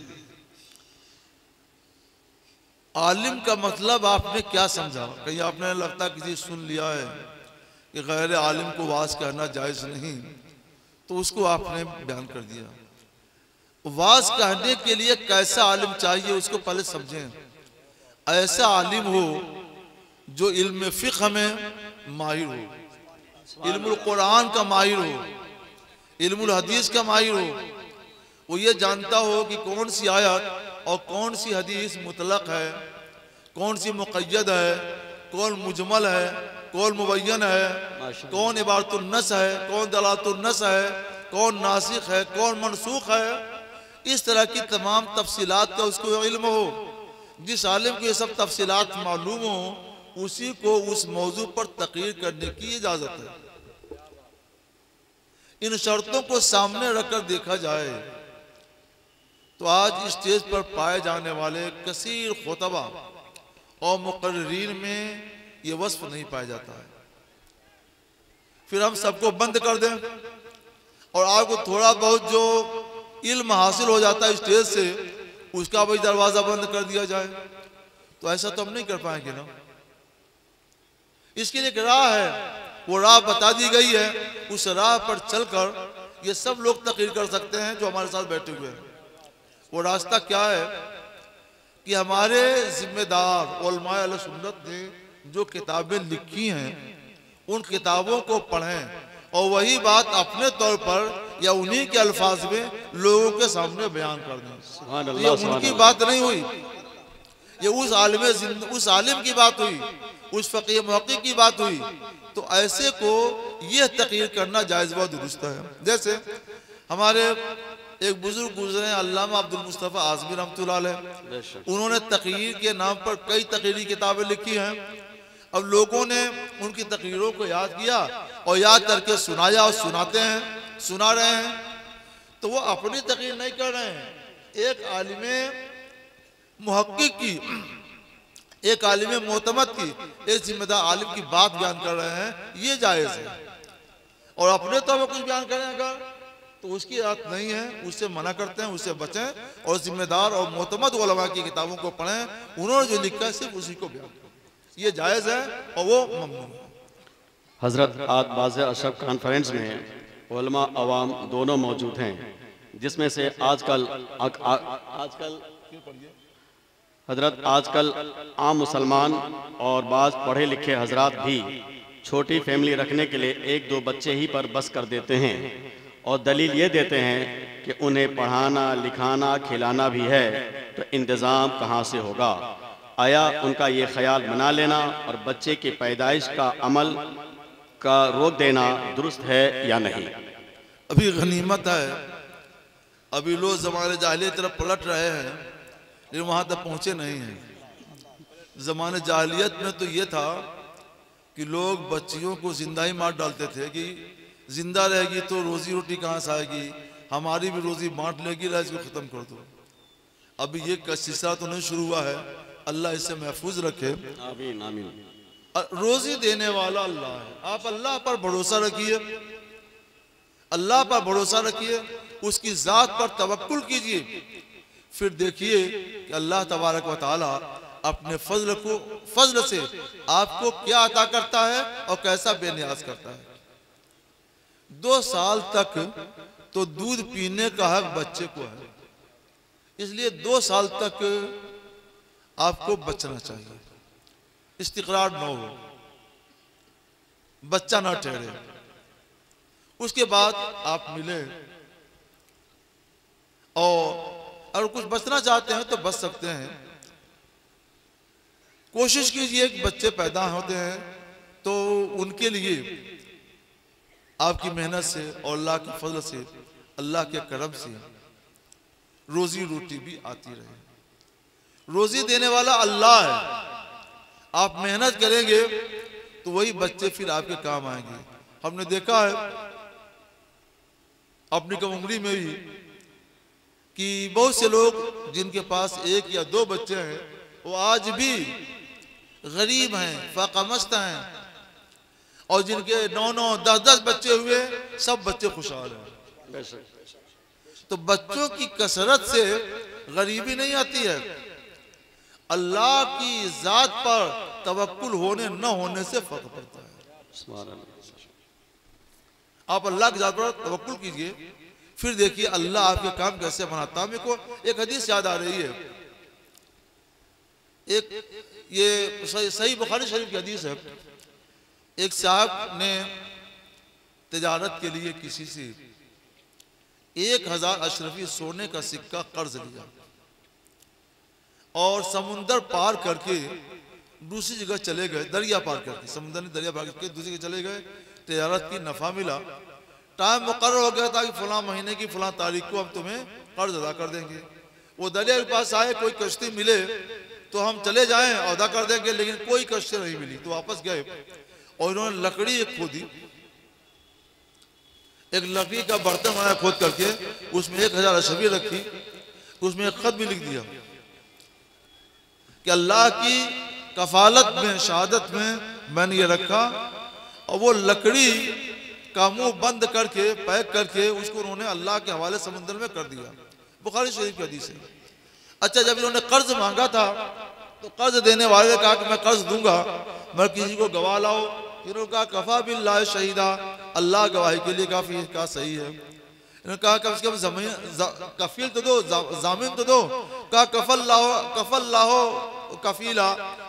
आलिम का मतलब आपने क्या समझा? कहीं आपने लगता किसी सुन लिया है कि गैर आलिम को वाज कहना जायज नहीं, तो उसको आपने बयान कर दिया। वाज कहने के लिए कैसा आलिम चाहिए उसको पहले समझें। ऐसा आलिम हो जो इल्म फिक़्ह में माहिर हो, इल्मुल कुरान का माहिर हो, इल्मुल हदीस का माहिर हो। वो ये जानता हो कि कौन सी आयत और कौन सी हदीस मुतलक है, कौन सी मुक़य्यद है, कौन मुजमल है, कौन मुबय्यन है, कौन इबारतुन नस है, कौन दलालतुन नस है, कौन नासिख है, कौन मनसूख है। इस तरह की तमाम तफसीलात का उसको इल्म हो। जिस आलिम को ये सब तफसीलात मालूम हो उसी को उस मौजू पर तकरीर करने की इजाज़त है। इन शर्तों को सामने रखकर देखा जाए तो आज स्टेज पर पाए जाने वाले कसीर खुतबा और मुकर्रीन में ये वस्फ नहीं पाया जाता है। फिर हम सबको बंद कर दें और आपको थोड़ा बहुत जो इल्म हासिल हो जाता है स्टेज से उसका भी दरवाजा बंद कर दिया जाए, तो ऐसा तो हम नहीं कर पाएंगे ना। इसके लिए एक राह है, वो राह बता दी गई है, उस राह पर चलकर ये सब लोग तकरीर कर सकते हैं जो हमारे साथ बैठे हुए हैं। वो रास्ता क्या है कि हमारे जिम्मेदार उलमाए अहले सुन्नत ने जो किताबें लिखी हैं उन किताबों को पढ़ें और वही बात अपने तौर पर या उन्हीं के अल्फाज में लोगों के सामने बयान कर दें। ये उनकी बात नहीं हुई, ये उस आलिम की बात हुई, उस फकीह मुहक्किक की बात हुई। तो ऐसे को यह तकरीर करना जायज़ व दुरुस्त है। जैसे हमारे एक बुजुर्ग गुजरे हैं अल्लामा अब्दुल मुस्तफ़ा आज़मी रहमतुल्लाह अलैह, उन्होंने तकरीर के नाम पर कई तकरीरी किताबें लिखी हैं। अब लोगों ने उनकी तकरीरों को याद किया और याद करके सुनाया और सुनाते हैं, सुना रहे हैं। तो वो अपनी तकरीर नहीं कर रहे हैं, एक आलिमे मुहक्किक की, एक आलिमे मोतमद की, एक जिम्मेदार आलिम की बात बयान कर रहे हैं, ये जायज़ है। और अपने तो वो कुछ बयान करें अगर तो उसकी बात नहीं है, उससे मना करते हैं, उससे बचें और जिम्मेदार और मोतमद उलमा की किताबों को पढ़ें। उन्होंने जो लिखा है सिर्फ उसी को बयान करें, ये जायज़ है और वो ममनून है। हज़रत आज बाज़ अशब कॉन्फ्रेंस में उलमा अवाम दोनों मौजूद हैं, जिसमें से आजकल आम मुसलमान और बाज़ पढ़े लिखे हजरात भी छोटी फैमिली रखने के लिए 1-2 बच्चे ही पर बस कर देते हैं और दलील ये देते हैं कि उन्हें पढ़ाना लिखाना खिलाना भी है, तो इंतज़ाम कहाँ से होगा? आया उनका ये ख्याल मना लेना और बच्चे की पैदाइश का अमल का रोक देना दुरुस्त है या नहीं? अभी गनीमत है, अभी लोग ज़माने जाहिलियत तरफ पलट रहे हैं लेकिन वहाँ तक पहुँचे नहीं हैं। ज़माने जाहिलियत में तो ये था कि लोग बच्चियों को जिंदा ही मार डालते थे कि जिंदा रहेगी तो रोजी रोटी कहाँ से आएगी, हमारी भी रोजी बांट लेगी, इसको ख़त्म कर दो। अभी ये सिलसिला तो नहीं शुरू हुआ है, अल्लाह इससे महफूज रखे। आमीन आमीन। रोजी देने वाला अल्लाह है, आप अल्लाह पर भरोसा रखिए, अल्लाह पर भरोसा रखिए, उसकी ज़ात पर तवक्कुल कीजिए, फिर देखिए कि अल्लाह तबारक व तआला अपने फजल से आपको क्या अता करता है और कैसा बेनियाज करता है। 2 साल तक तो दूध पीने का हक बच्चे को है, इसलिए 2 साल तक आपको बचना चाहिए, इस्तिक़रार न हो, बच्चा ना ठहरे। उसके बाद आप मिले और अगर कुछ बचना चाहते हैं तो बच सकते हैं। कोशिश कीजिए कि बच्चे पैदा होते हैं तो उनके लिए आपकी मेहनत से और अल्लाह के फजल से, अल्लाह के करम से रोजी रोटी भी आती रहे। रोजी देने वाला अल्लाह है, आप मेहनत करेंगे तो वही बच्चे फिर आपके काम आएंगे। हमने देखा है अपनी कम उम्री में ही कि बहुत से लोग जिनके पास 1 या 2 बच्चे हैं वो आज भी गरीब हैं, फ़ाक़ामस्त हैं, और जिनके 9-9, 10-10 बच्चे हुए सब बच्चे खुशहाल हैं। तो बच्चों की कसरत से गरीबी नहीं आती है, अल्लाह की ज़ात पर तवक्कुल होने न होने से फर्क पड़ता है। आप अल्लाह की ज़ात पर तवक्कुल कीजिए, फिर देखिए अल्लाह आपके काम कैसे बनाता है। मेरे को एक हदीस याद आ रही है, एक ये सही बुखारी शरीफ की हदीस है। एक साहब ने तिजारत के लिए किसी से 1000 अशरफी सोने का सिक्का कर्ज लिया और समुंदर पार करके दूसरी जगह चले गए, दरिया पार करके, समुद्र ने दरिया पार करके दूसरी जगह चले गए। तिजारत की नफा मिला, टाइम मुकर्रर हो गया था कि फलां महीने की फलां तारीख को हम तुम्हें कर्ज अदा कर देंगे। वो दरिया के पास आए, कोई कश्ती मिले तो हम चले जाएं और अदा कर देंगे, लेकिन कोई कश्ती नहीं मिली। तो वापस गए और इन्होंने लकड़ी एक खोदी, एक लकड़ी का बर्तन बनाया खोद करके, उसमें 1000 अशरफी रखी, उसमें एक खत भी लिख दिया कि अल्लाह की कफालत में, शहादत में मैंने ये रखा। और वो लकड़ी का मुंह बंद करके पैक करके उसको उन्होंने अल्लाह के हवाले समुद्र में कर दिया। बुखारी शरीफ की हदीस है। अच्छा, जब इन्होंने कर्ज मांगा था तो कर्ज देने वाले ने कहा कि मैं कर्ज दूंगा, मैं किसी को गवाह लाओ। इन्होंने कहा कफा बिल्लाह शहीदा, अल्लाह गवाही के लिए काफी, कहा सही है। इन्होंने कहा कम से कम जमीन कफील तो दो, जामिन तो दो। कहा कफल लाहो कफीला,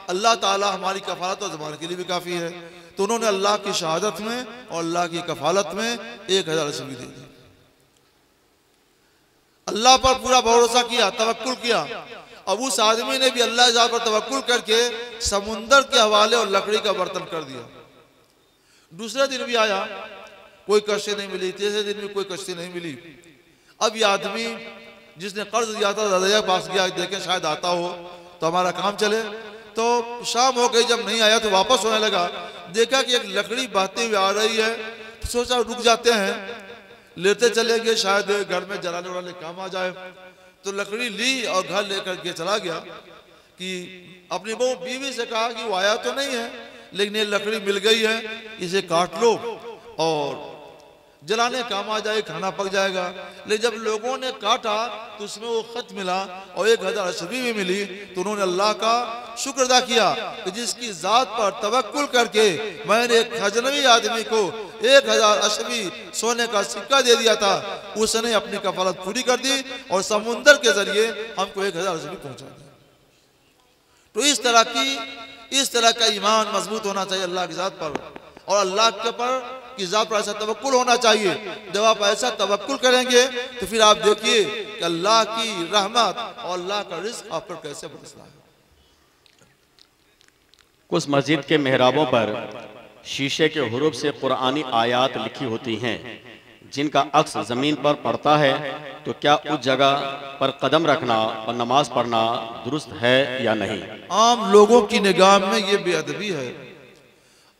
अल्लाह ताला हमारी कफालत और जमान के लिए भी काफ़ी है। तो उन्होंने अल्लाह की शहादत में और अल्लाह की कफालत में 1000 अशबी दे दी। अल्लाह पर पूरा भरोसा किया, तवक्कुल किया। अब उस आदमी ने भी अल्लाह पर तवक्कुल करके समुंदर के हवाले और लकड़ी का बर्तन कर दिया। दूसरे दिन भी आया, कोई कश्ती नहीं मिली। तीसरे दिन भी कोई कश्ती नहीं मिली। अब यह आदमी जिसने कर्ज दिया था दरिया के पास गया, देखे शायद आता हो तो हमारा काम चले। तो शाम हो गई, जब नहीं आया तो वापस होने लगा। देखा कि एक लकड़ी बहती हुई आ रही है, तो सोचा रुक जाते हैं, लेते चले गए, शायद घर में जलाने वाले काम आ जाए। तो लकड़ी ली और घर लेकर के चला गया कि अपनी बहू बीवी से कहा कि वो आया तो नहीं है, लेकिन ये लकड़ी मिल गई है, इसे काट लो और जलाने काम आ जाए, खाना पक जाएगा। लेकिन जब लोगों ने काटा तो उसमें वो खत मिला और 1000 अशबी भी मिली। तो उन्होंने अल्लाह का शुक्र अदा किया कि जिसकी जात पर तवक्कुल करके मैंने एक अजनबी आदमी को 1000 अशबी सोने का सिक्का दे दिया था, उसने अपनी कफालत पूरी कर दी और समुंदर के जरिए हमको 1000 अशबी पहुंचा दिया। तो इस तरह का ईमान मजबूत होना चाहिए अल्लाह की जात पर, और अल्लाह के पर की जात पर ऐसा तवक्कुल होना चाहिए। जब आप ऐसा तवक्कुल करेंगे तो फिर आप देखिए कि अल्लाह की रहमत और अल्लाह का रिज़्क़ आप पर कैसे बरसता है। कुछ मस्जिद के मेहराबों पर शीशे के हुरूफ से कुरानी आयात लिखी होती हैं, जिनका अक्स जमीन पर पड़ता है, तो क्या उस जगह पर कदम रखना और नमाज पढ़ना दुरुस्त है या नहीं? आम लोगों की निगाह में ये बेअदबी है,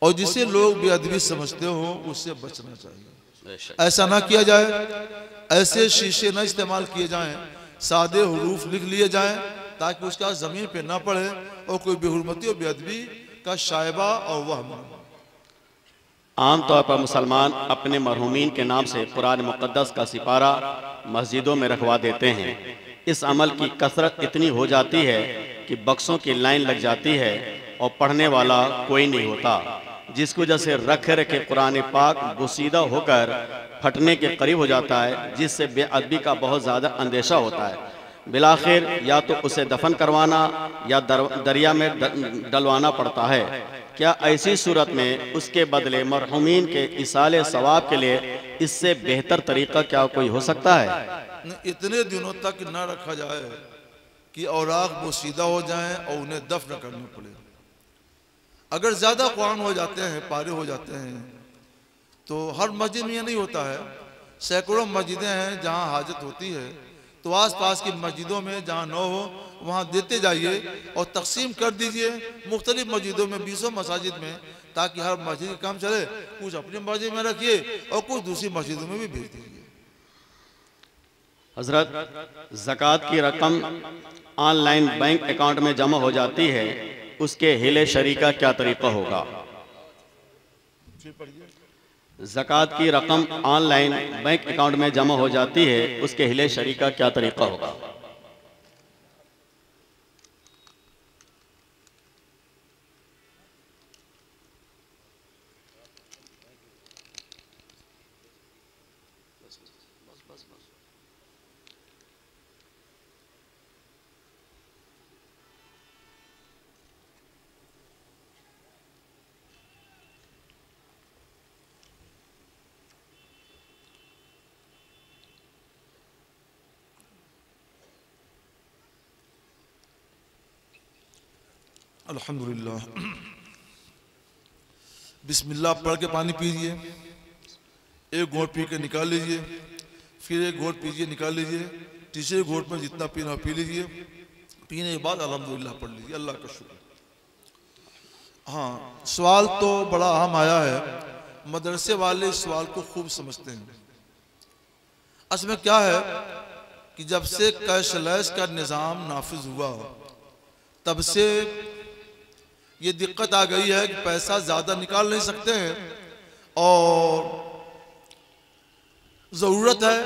और जिसे लोग बेअदबी समझते हो उससे बचना चाहिए। ऐसा ना किया जाए, ऐसे शीशे न इस्तेमाल किए जाएं, सादे हुरूफ लिख लिए जाएं ताकि उसका जमीन पे ना पड़े और कोई बेहुरमती और बेअदबी का शायबा और वहम। आमतौर पर मुसलमान अपने मरहूमीन के नाम से कुरान मुक़द्दस का सिपारा मस्जिदों में रखवा देते हैं। इस अमल की कसरत इतनी हो जाती है कि बक्सों की लाइन लग जाती है और पढ़ने वाला कोई नहीं होता, जिसकी वजह से रखे रखे कुरान पाक गुसीदा होकर फटने के करीब हो जाता है, जिससे बेअदबी का बहुत ज़्यादा अंदेशा होता है। बिलाखिर या तो उसे दफन करवाना या दरिया में डलवाना पड़ता है। क्या ऐसी सूरत में उसके बदले मरहूमीन के इसाले सवाब के लिए इससे बेहतर तरीका क्या कोई हो सकता है? इतने दिनों तक न रखा जाए कि औराक बोसीदा हो जाएं और उन्हें दफन करना पड़े। अगर ज़्यादा कुरान हो जाते हैं, पारे हो जाते हैं, तो हर मस्जिद में ये नहीं होता है। सैकड़ों मस्जिदें हैं जहाँ हाजत होती है, तो आसपास की मस्जिदों में जहाँ न हो वहाँ देते जाइए और तकसीम कर दीजिए मुख्तलिफ मस्जिदों में, 20 मसाजिद में, ताकि हर मस्जिद का काम चले। कुछ अपनी मस्जिद में रखिए और कुछ दूसरी मस्जिदों में भी भेज दीजिए। हजरत, ज़कात की रकम ऑनलाइन बैंक अकाउंट में जमा हो जाती है, उसके हिले शरी का क्या तरीका होगा? ज़कात की रकम ऑनलाइन बैंक अकाउंट में जमा हो जाती है, उसके हिले शरी का क्या तरीका होगा? अल्हम्दुलिल्लाह। बिस्मिल्लाह पढ़ के पानी पीजिए, एक घोंट पी के निकाल लीजिए, फिर एक घोंट पीजिए, निकाल लीजिए, तीसरे घोंट में जितना पीना पी लीजिए, पीने के बाद अल्हम्दुलिल्लाह पढ़ लीजिए। अल्लाह का शुक्र। हाँ, सवाल तो बड़ा अहम आया है। मदरसे वाले इस सवाल को खूब समझते हैं। असल में क्या है कि जब से कैशलेस का निज़ाम नाफिज हुआ तब से ये दिक्कत आ गई है कि पैसा ज़्यादा निकाल नहीं सकते हैं, और ज़रूरत है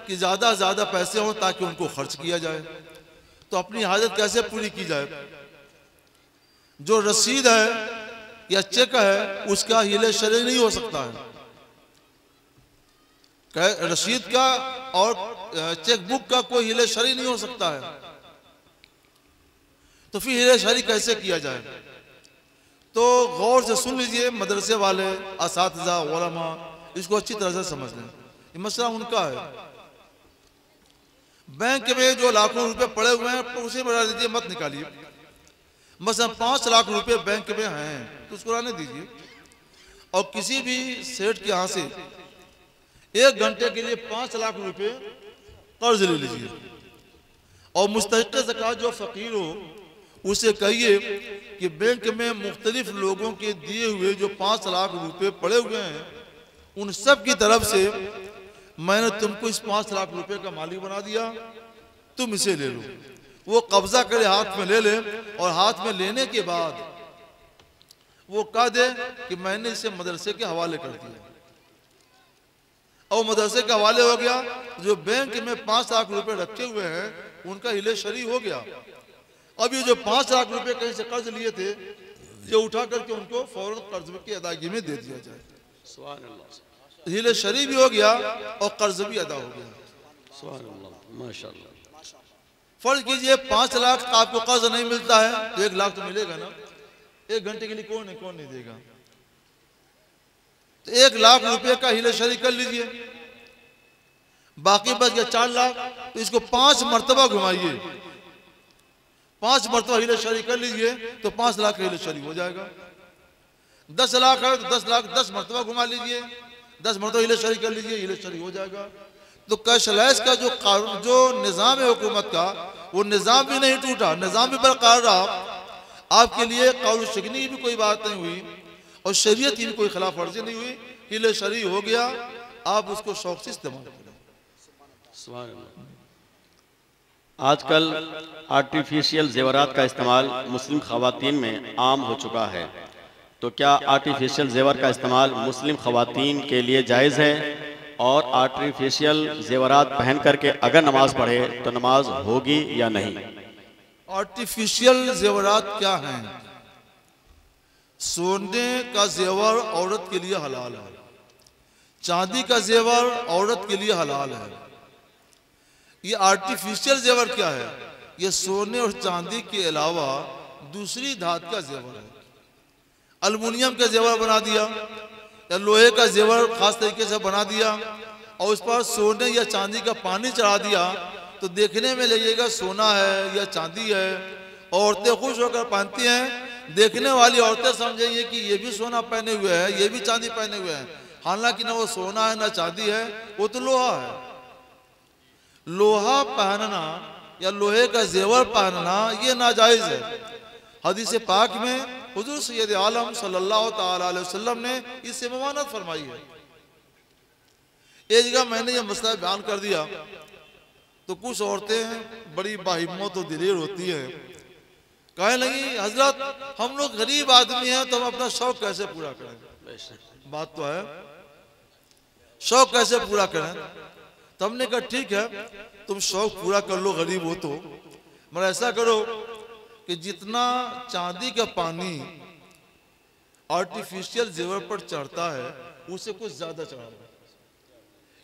कि ज़्यादा ज़्यादा पैसे हों ताकि उनको खर्च किया जाए। तो अपनी हाजत कैसे पूरी की जाए? जो रसीद है या चेक है उसका हिले शरे नहीं हो सकता है। रसीद का और चेकबुक का कोई हिले शरी नहीं हो सकता है, तो फिर हिले शरी कैसे किया जाए? तो गौर से सुन लीजिए, मदरसे वाले, असातिज़ा, उलमा, इसको अच्छी तरह से समझ लें। ये मसला उनका है। बैंक में जो लाखों रुपए पड़े हुए हैं उसे बढ़ा दीजिए, मत निकालिए। मसलन 5 लाख रुपए बैंक में हैं तो उसको रहने दीजिए, और किसी भी सेठ के यहाँ से 1 घंटे के लिए 5 लाख रुपए कर्ज ले लीजिए, और मुस्तहिक़ ज़कात जो फ़कीर हो उसे कहिए कि बैंक में मुख्तलिफ लोगों के दिए हुए जो 5 लाख रुपए पड़े हुए हैं उन सब की तरफ से मैंने तुमको इस 5 लाख रुपए का मालिक बना दिया, तुम इसे ले लो। वो कब्जा करे, हाथ में ले ले, और हाथ में लेने के बाद वो कह दे कि मैंने इसे मदरसे के हवाले कर दिया, और मदरसे के हवाले हो गया। जो बैंक में 5 लाख रुपए रखे हुए हैं उनका हिले शरी हो गया। अब ये जो 5 लाख रुपए कहीं से कर्ज लिए थे, ये उठा करके उनको फौरन कर्ज की अदायगी में दे दिया जाए। सुभान अल्लाह, हिले शरी भी हो गया और कर्ज भी अदा हो गया। सुभान अल्लाह, माशाअल्लाह। फर्ज कीजिए 5 लाख का आपको कर्ज नहीं मिलता है तो 1 लाख तो मिलेगा ना। 1 घंटे के लिए कौन नहीं देगा? तो 1 लाख रुपए का हिले शरी कर लीजिए, बाकी बच गया 4 लाख, तो इसको 5 मरतबा घुमाइए, 5 मरतबा हिले शरी कर लीजिए तो 5 लाख का हिले शरी हो जाएगा। 10 लाख है तो 10 लाख 10 मरतबा घुमा लीजिए, 10 मरतबा हिले शरी कर लीजिए, हिले शरी हो जाएगा। तो कैशलेस का जो निज़ाम है हुकूमत का, वो निज़ाम भी नहीं टूटा, निज़ाम भी बरकरार रहा। आपके लिए कौल शिकनी की भी कोई बात नहीं हुई और शरीयत की भी कोई खिलाफ वर्जी नहीं हुई, हिले शरी हो गया, आप उसको शौक से इस्तेमाल करें। आजकल आर्टिफिशियल जेवरात का इस्तेमाल मुस्लिम खवातीन में आम हो चुका है, तो क्या आर्टिफिशियल जेवर का इस्तेमाल मुस्लिम खवातीन के लिए जायज़ है? और आर्टिफिशियल जेवरात पहन करके अगर नमाज पढ़े तो नमाज होगी या नहीं? आर्टिफिशियल जेवरात क्या हैं? सोने का जेवर औरत के लिए हलाल है, चांदी का जेवर औरत के लिए हलाल है। ये आर्टिफिशियल जेवर क्या है? ये सोने और चांदी के अलावा दूसरी धातु का जेवर है। अल्युमिनियम का जेवर बना दिया या लोहे का जेवर खास तरीके से बना दिया और उस पर सोने या चांदी का पानी चढ़ा दिया, तो देखने में लगेगा सोना है या चांदी है। औरतें खुश होकर पहनती हैं, देखने वाली औरतें समझेंगी कि ये भी सोना पहने हुए हैं, ये भी चांदी पहने हुए हैं, हालांकि ना वो सोना है ना चांदी है, वो तो लोहा है। लोहा पहनना या लोहे का जेवर पहनना ये नाजायज है। हदीस पाक में हुजूर सैयद आलम सल्लल्लाहु ताला अलैहि वसल्लम ने इससे ममानत फरमाई है। एक जगह मैंने ये मसला बयान कर दिया तो कुछ औरतें बड़ी बाहिम्मत और दिलेर होती है, कहने लगी हजरत हम लोग गरीब आदमी हैं तो हम अपना शौक कैसे पूरा करें? बात तो है, शौक कैसे पूरा करें? तो हमने कहा ठीक है तुम शौक पूरा कर लो, गरीब हो तो, मगर ऐसा करो कि जितना चांदी का पानी आर्टिफिशियल जेवर पर चढ़ता है उसे कुछ ज्यादा चढ़ा,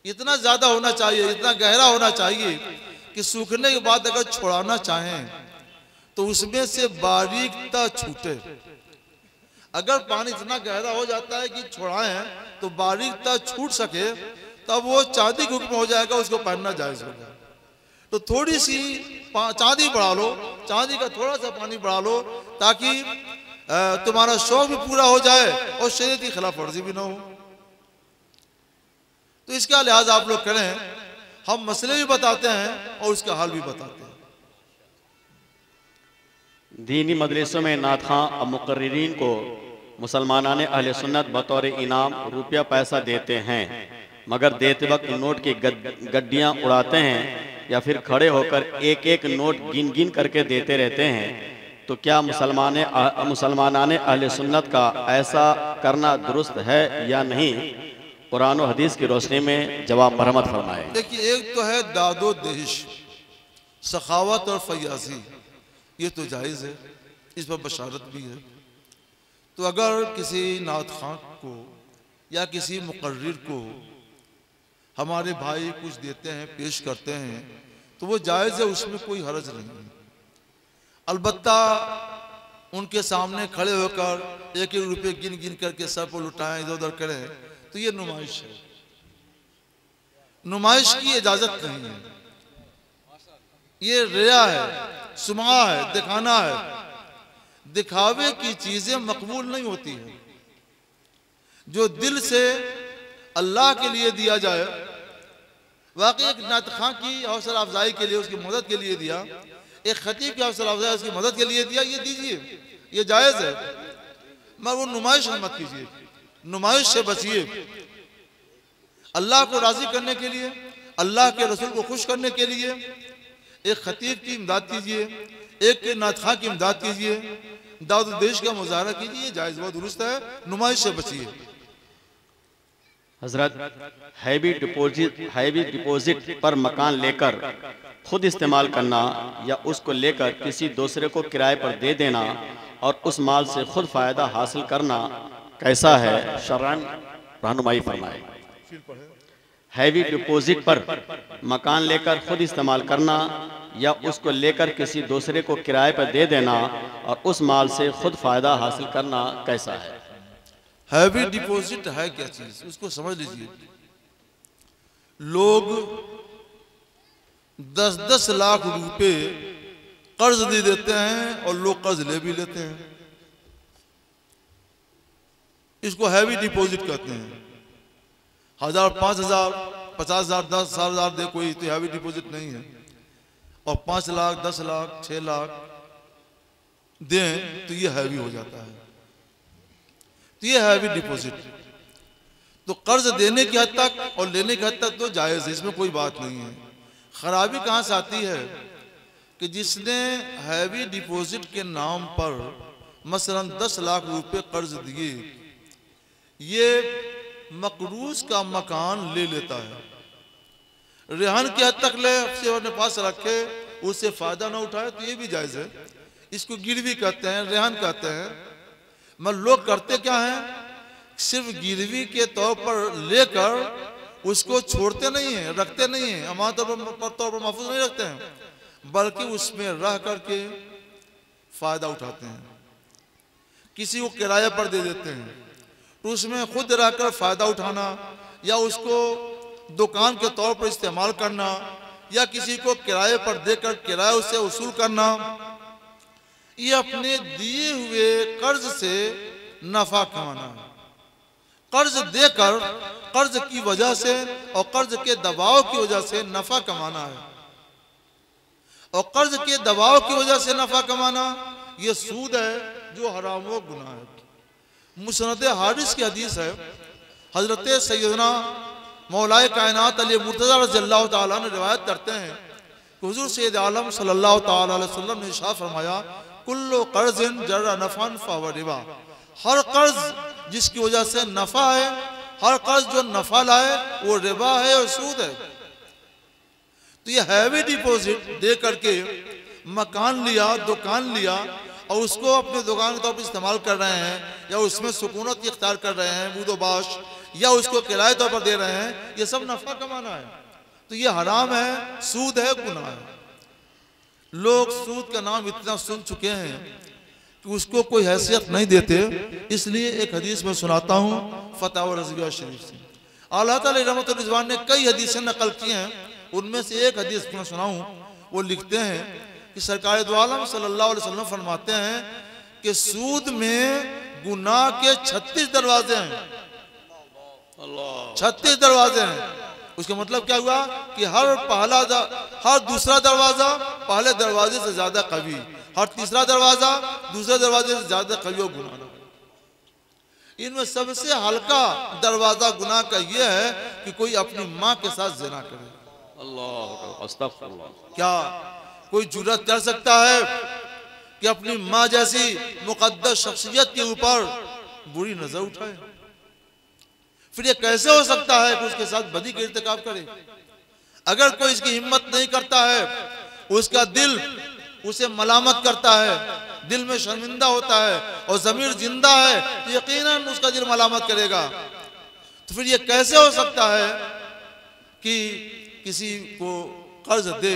इतना ज्यादा होना चाहिए, इतना गहरा होना चाहिए कि सूखने के बाद अगर छोड़ाना चाहें तो उसमें से बारीकता छूटे। अगर पानी इतना गहरा हो जाता है कि छोड़ाएं तो बारीकता छूट सके, तब वो चांदी के हुक्म हो जाएगा, उसको पहनना जायज होगा। तो थोड़ी सी चांदी बढ़ा लो, चांदी का थोड़ा सा पानी बढ़ा लो, ताकि तुम्हारा शौक भी पूरा हो जाए और शरीयत की खिलाफ वर्जी भी ना हो। तो इसका लिहाज आप लोग करें, हम मसले भी बताते हैं और उसका हल भी बताते हैं। दीनी मदरसों में नातखां और मुकर्रिरीन को मुसलमानाने अहले सुन्नत बतौर इनाम रुपया पैसा देते हैं, मगर देते वक्त नोट की गड्डियां उड़ाते हैं या फिर खड़े होकर एक एक नोट गिन गिन करके देते रहते हैं। तो क्या मुसलमानाने अहले सुन्नत का ऐसा करना दुरुस्त है या नहीं? कुरान और हदीस की रोशनी में जवाब मरहमत फरमाए। देखिए, एक तो है दादो देश, सखावत और फयाजी, ये तो जायज़ है, इस पर बशारत भी है। तो अगर किसी नात खां को या किसी मुकर्रिर को हमारे भाई कुछ देते हैं, पेश करते हैं, तो वो जायज़ है, उसमें कोई हर्ज नहीं है। अलबत्ता उनके सामने खड़े होकर एक एक रुपये गिन गिन करके सर पर लुटाएं, इधर उधर करें, तो ये नुमाइश है। नुमाइश की इजाजत नहीं है, ये रिया है, सुमा है, दिखाना है। दिखावे की चीजें मकबूल नहीं होती है। जो दिल से अल्लाह के लिए दिया जाए, वाकई एक नात खां की हौसला अफजाई के लिए, उसकी मदद के लिए दिया, एक खतीब की हौसला अफजाई उसकी मदद के लिए दिया, ये दीजिए, ये जायज़ है। मगर वो नुमाइश मत कीजिए, नुमाइश से बचिए। अल्लाह को राजी करने के लिए, अल्लाह के रसूल को खुश करने के लिए एक खतीब की इमदाद कीजिए, एक नात खां की इमदाद कीजिए, दाऊद देश का मुजाहरा कीजिए, जायज़ बहुत दुरुस्त है, नुमाइश से बचिए। हजरत, हैवी डिपॉजिट पर मकान लेकर खुद इस्तेमाल करना या उसको लेकर किसी दूसरे को किराए पर दे देना और उस माल से खुद फायदा हासिल करना कैसा है, शरअन रहनुमाई फरमाए। हैवी डिपॉजिट पर मकान लेकर खुद इस्तेमाल करना या उसको लेकर किसी दूसरे को किराए पर दे देना और उस माल से खुद फायदा हासिल करना कैसा है? हैवी डिपॉजिट है क्या चीज, उसको समझ लीजिए। लोग 10-10 लाख रुपए कर्ज दे देते हैं और लोग कर्ज ले भी लेते हैं, इसको हैवी डिपॉजिट कहते हैं। 1000, 5000, 50,000, 10,000 दे कोई, तो हैवी डिपॉजिट नहीं है। और 5 लाख, 10 लाख, 6 लाख दें तो ये हैवी हो जाता है, तो ये हैवी डिपॉजिट। तो कर्ज देने की हद तक और लेने की हद तक तो जायज़ है, इसमें कोई बात नहीं है। खराबी कहाँ से आती है कि जिसने हैवी डिपॉजिट के नाम पर मसलन 10 लाख रुपए कर्ज दिए, ये मकरूज का मकान ले लेता है, रेहन की हद तक ले, अपने पास रखे, उससे फायदा ना उठाए, तो ये भी जायज़ है। इसको गिरवी कहते हैं, रेहन कहते हैं। मगर लोग करते क्या हैं, सिर्फ गिरवी के तौर पर लेकर उसको छोड़ते नहीं हैं, रखते नहीं हैं, अमानत तौर पर महफूज नहीं रखते हैं, बल्कि उसमें रह करके फायदा उठाते हैं। किसी को किराए पर दे देते हैं, तो उसमें खुद रहकर फायदा उठाना या उसको दुकान के तौर पर इस्तेमाल करना या किसी को किराए पर देकर किराया उससे वसूल करना, ये अपने दिए हुए कर्ज से नफा कमाना है। कर्ज देकर, कर्ज की वजह से और कर्ज के दबाव की वजह से नफा कमाना है, और कर्ज के दबाव की वजह से नफा कमाना ये सूद है, जो हराम व गुनाह है। मुस्नद हारिस की हदीस है, हजरत सैयदना मौलाए कायनात अली मुर्तज़ा रज़ियल्लाहु ताला ने रिवायत करते हैं कि हुजूर सैयद आलम सल्लल्लाहु ताला अलैहि वसल्लम ने इरशाद फरमाया, कुल्लु कर्ज़िन जर्रा नफ़अन फ़हुव रिबा। हर कर्ज जिसकी वजह से नफा है, हर कर्ज जो नफा लाए वो रिबा है और सूद है। तो ये हैवी डिपॉजिट दे करके मकान लिया, दुकान लिया और उसको अपने दुकान के तौर पर इस्तेमाल कर रहे हैं, या उसमें सुकूनत इख्तियार कर रहे हैं, बूदोबाश, या उसको किराए तौर पर दे रहे हैं, ये सब नफा कमाना है। तो ये हराम है, सूद है, गुनाह है। लोग सूद का नाम इतना सुन चुके हैं कि उसको कोई हैसियत नहीं देते। इसलिए एक हदीस में सुनाता हूँ फतावा रज़विया शरीफ से। आला ताला रहमतुल रिज़वान ने कई हदीसें नकल की हैं, उनमें से एक हदीस मैं सुनाऊँ। वो लिखते हैं कि सरकार दो आलम सल्लल्लाहु अलैहि वसल्लम फरमाते हैं कि सूद में गुनाह के 36 दरवाजे हैं। 36 दरवाजे हैं। उसका मतलब क्या हुआ कि हर दूसरा दरवाजा पहले दरवाजे से ज्यादा कवी, हर तीसरा दरवाजा दूसरे दरवाजे से ज्यादा कवी और गुनाह। इनमें सबसे हल्का दरवाजा गुनाह का यह है कि कोई अपनी माँ के साथ ज़िना करे। अल्लाह अस्तगफिरुल्लाह। क्या कोई जुर्रत कर सकता है कि अपनी माँ जैसी मुकद्दस शख्सियत के ऊपर बुरी नजर उठाए? फिर ये कैसे हो सकता है कि उसके साथ बदी का इर्तिकाब करे? अगर कोई इसकी हिम्मत नहीं करता है, उसका दिल उसे मलामत करता है, दिल में शर्मिंदा होता है और ज़मीर जिंदा है, तो यकीनन उसका दिल मलामत करेगा। तो फिर ये कैसे हो सकता है कि किसी को कर्ज दे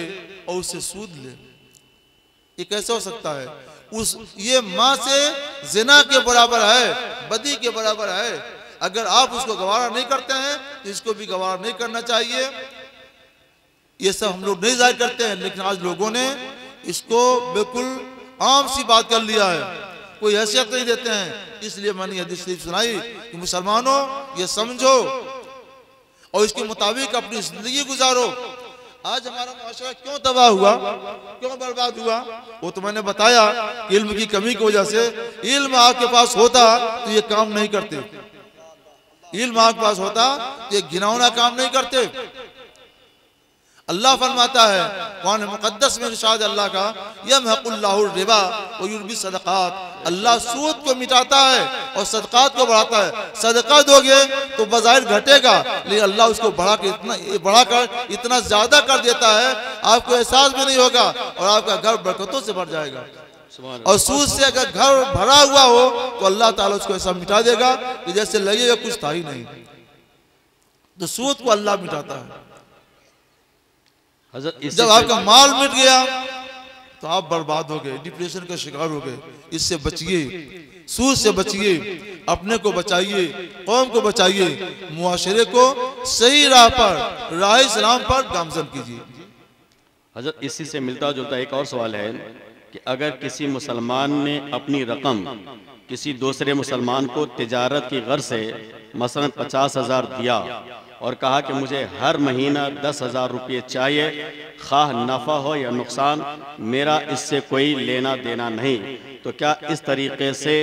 और उससे सूद ले, ये कैसे हो सकता है? ये माँ से जिना के बराबर है, बदी के बराबर है। अगर आप उसको गवारा नहीं करते हैं तो इसको भी गवारा नहीं करना चाहिए। ये सब हम लोग नहीं जाहिर करते हैं, लेकिन आज लोगों ने इसको बिल्कुल आम सी बात कर लिया है, कोई हैसियत नहीं देते हैं। इसलिए मैंने हदीस शरीफ सुनाई कि मुसलमानों ये समझो और इसके मुताबिक अपनी जिंदगी गुजारो। आज हमारा माशरा क्यों तबाह हुआ, क्यों बर्बाद हुआ, वो तो मैंने बताया कि इल्म की कमी की वजह से। इल्म आपके पास होता तो ये काम नहीं करते, इल्म आपके पास होता तो ये घिनौना काम नहीं करते। अल्लाह फरमाता है कुरान मुकद्दस में इरशाद अल्लाह का, यमहकुल्लाहु रिबा व युरबी सदक़ात, अल्लाह सूद को मिटाता है और सदक़ात को बढ़ाता है। सदका दोगे तो बज़ाहिर घटेगा, लेकिन अल्लाह उसको बढ़ाकर इतना ज्यादा कर देता है आपको एहसास भी नहीं होगा और आपका घर बरकतों से भर जाएगा। और सूद से अगर घर भरा हुआ हो तो अल्लाह ताला उसको ऐसा मिटा देगा कि जैसे लगेगा कुछ था ही नहीं। तो सूद को अल्लाह मिटाता है। जब आपका माल मिट गया तो आप बर्बाद हो गए, डिप्रेशन का शिकार हो गए। इससे बचिए, सूद से बचिए, अपने को बचाइए, कौम को बचाइए, मुआशरे को सही राह पर, राह इस्लाम पर गामजन कीजिए। हज़रत इसी से मिलता जुलता एक और सवाल है कि अगर किसी मुसलमान ने अपनी रकम किसी दूसरे मुसलमान को तिजारत की गर्ज से मसलन 50,000 दिया और कहा कि मुझे हर महीना 10,000 रुपये चाहिए, खाह नफ़ा हो या नुकसान, मेरा इससे कोई लेना देना नहीं, तो क्या इस तरीके से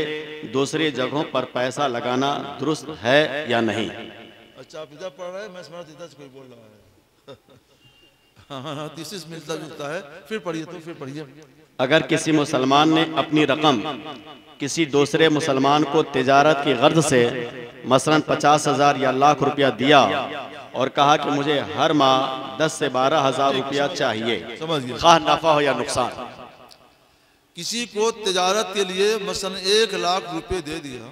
दूसरी जगहों पर पैसा लगाना दुरुस्त है या नहीं? अच्छा, आप इधर पढ़ रहे हैं, मैं समझ इधर से कोई बोल रहा है। हाँ, तीसरी मिलता जुलता है। फिर पढ़िए, तो फिर पढ़िए। अगर किसी मुसलमान ने अपनी रकम किसी दूसरे मुसलमान को तिजारत की गर्ज से मसलन 50,000 या लाख रुपया दिया और कहा कि मुझे हर माह 10 से 12,000 रुपया चाहिए, खाह नफा हो या नुकसान, किसी को तिजारत के लिए मसलन 1 लाख रुपए दे दिया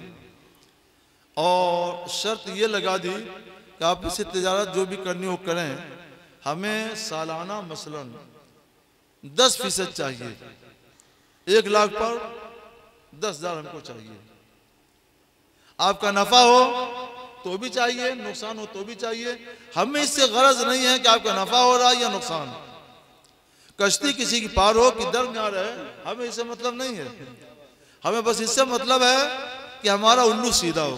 और शर्त ये लगा दी कि आप इससे तिजारत जो भी करनी हो करें, हमें सालाना मसलन 10% चाहिए, 1 लाख पर 10,000 हमको चाहिए। आपका नफा हो तो भी चाहिए, नुकसान हो तो भी चाहिए। हमें इससे गरज नहीं है कि आपका नफा हो रहा है या नुकसान। कश्ती किसी की पार हो कि दरमियान रहे, हमें इससे मतलब नहीं है। हमें बस इससे मतलब है कि हमारा उल्लू सीधा हो,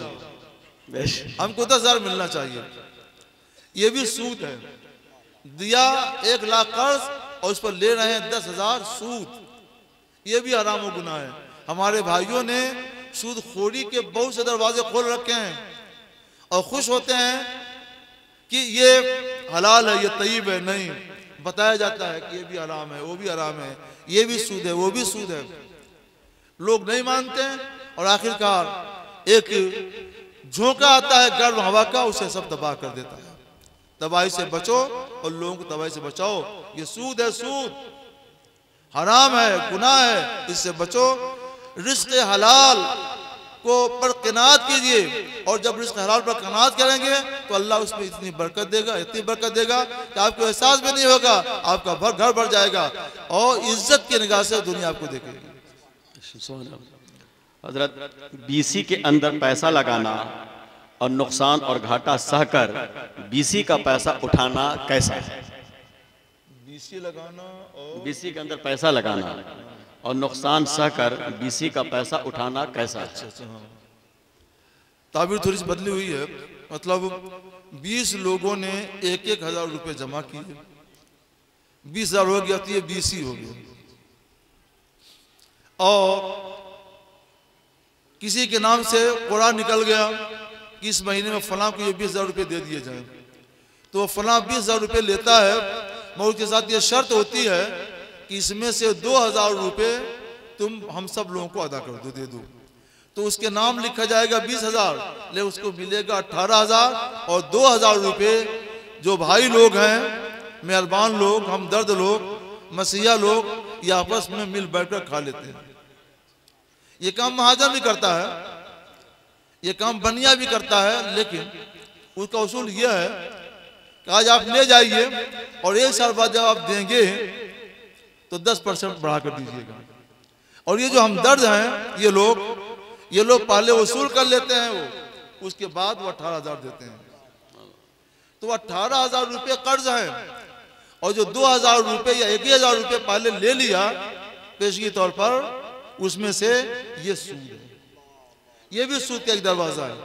हमको 10,000 मिलना चाहिए। ये भी सूद है। दिया 1 लाख कर्ज और उस पर ले रहे हैं 10,000 सूद, ये भी हराम और गुनाह है। हमारे भाइयों ने सूद खोरी के बहुत से दरवाजे खोल रखे हैं और खुश होते हैं कि ये हलाल है, ये तय्यब है। नहीं, बताया जाता है कि ये भी हराम है, वो भी हराम है, ये भी सूद है, वो भी सूद है। लोग नहीं मानते हैं और आखिरकार एक झोंका आता है गर्म हवा का, उसे सब तबाह कर देता है। तबाही से बचो और लोगों को तबाही से बचाओ। ये सूद है, सूद हराम है, गुनाह है, इससे बचो। रिस्क हलाल को पर क़नाअत कीजिए और जब रिस्क हलाल पर क़नाअत करेंगे तो अल्लाह उसमें इतनी बरकत देगा, इतनी बरकत देगा कि आपको एहसास भी नहीं होगा, आपका घर भर जाएगा और इज्जत की निगाह से दुनिया आपको देखेगी। हजरत, बीसी के अंदर पैसा लगाना और नुकसान और घाटा सहकर बीसी का पैसा उठाना कैसा है? बीसी लगाना और बीसी के अंदर पैसा लगाना और नुकसान सहकर बीसी का पैसा उठाना कैसा है? अच्छा, हाँ। ताबीर थोड़ी सी बदली हुई है। मतलब 20 लोगों ने 1-1 हज़ार रुपये जमा किए, 20,000 हो गया तो ये बीसी हो गया। और किसी के नाम से कुरान निकल गया कि इस महीने में फलां को ये 20,000 रुपये दे दिए जाएं, तो फलां 20,000 रुपये लेता है, मगर उसके साथ ये शर्त होती है कि इसमें से 2,000 रुपये तुम हम सब लोगों को अदा कर दो, दे दो। तो उसके नाम लिखा जाएगा 20,000, लेकिन उसको मिलेगा 18,000 और 2,000 रुपये जो भाई लोग हैं, मेहरबान लोग, हमदर्द लोग, मसीहा लोग, ये आपस में मिल बैठकर खा लेते हैं। ये काम महाजन भी करता है, ये काम बनिया भी करता है, लेकिन उसका उसूल यह है कि आज आप ले जाइए और 1 साल बाद जब आप देंगे तो 10% बढ़ा कर दीजिएगा। और ये जो हमदर्द हैं ये लोग पहले वसूल कर लेते हैं, वो उसके बाद वो 18,000 देते हैं। तो 18,000 रुपये कर्ज है और जो 2,000 रुपये या 1,000 रुपये पहले ले लिया पेशगी तौर पर, उसमें से ये सूद है। ये भी सूद का एक दरवाजा है,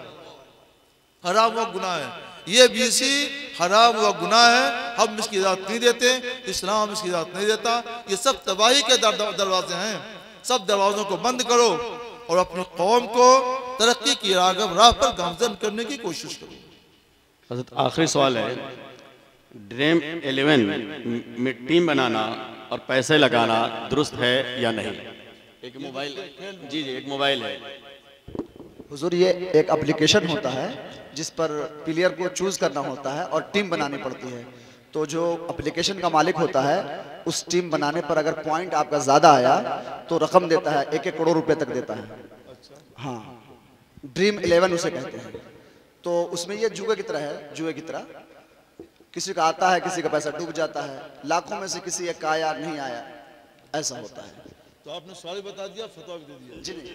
हराम व गुनाह है। ये बीसी हराम व गुनाह है, हम इसकी इजाजत नहीं देते, इस्लाम इसकी इजाजत नहीं देता। ये सब तबाही के दरवाजे हैं। सब दरवाजों को बंद करो और अपनी कौम को तरक्की की राह पर गामजन करने की कोशिश करो। हज़रत आखिरी सवाल है, ड्रीम 11 में टीम बनाना और पैसे लगाना दुरुस्त है या नहीं? एक मोबाइल जी एक मोबाइल है हुजूर, ये एक एप्लीकेशन होता है जिस पर प्लेयर को चूज करना होता है और टीम बनानी पड़ती है। तो जो एप्लीकेशन का मालिक होता है उस टीम बनाने पर अगर पॉइंट आपका ज्यादा आया तो रकम देता है, 1-1 करोड़ रुपए तक देता है। हाँ, ड्रीम 11 उसे कहते हैं। तो उसमें ये जुए की तरह है, जुए की तरह किसी का आता है, किसी का पैसा डूब जाता है, लाखों में से किसी एक आया नहीं आया, ऐसा होता है। तो आपने सवाल बता दिया, फतवा भी दे दिया। जी नहीं,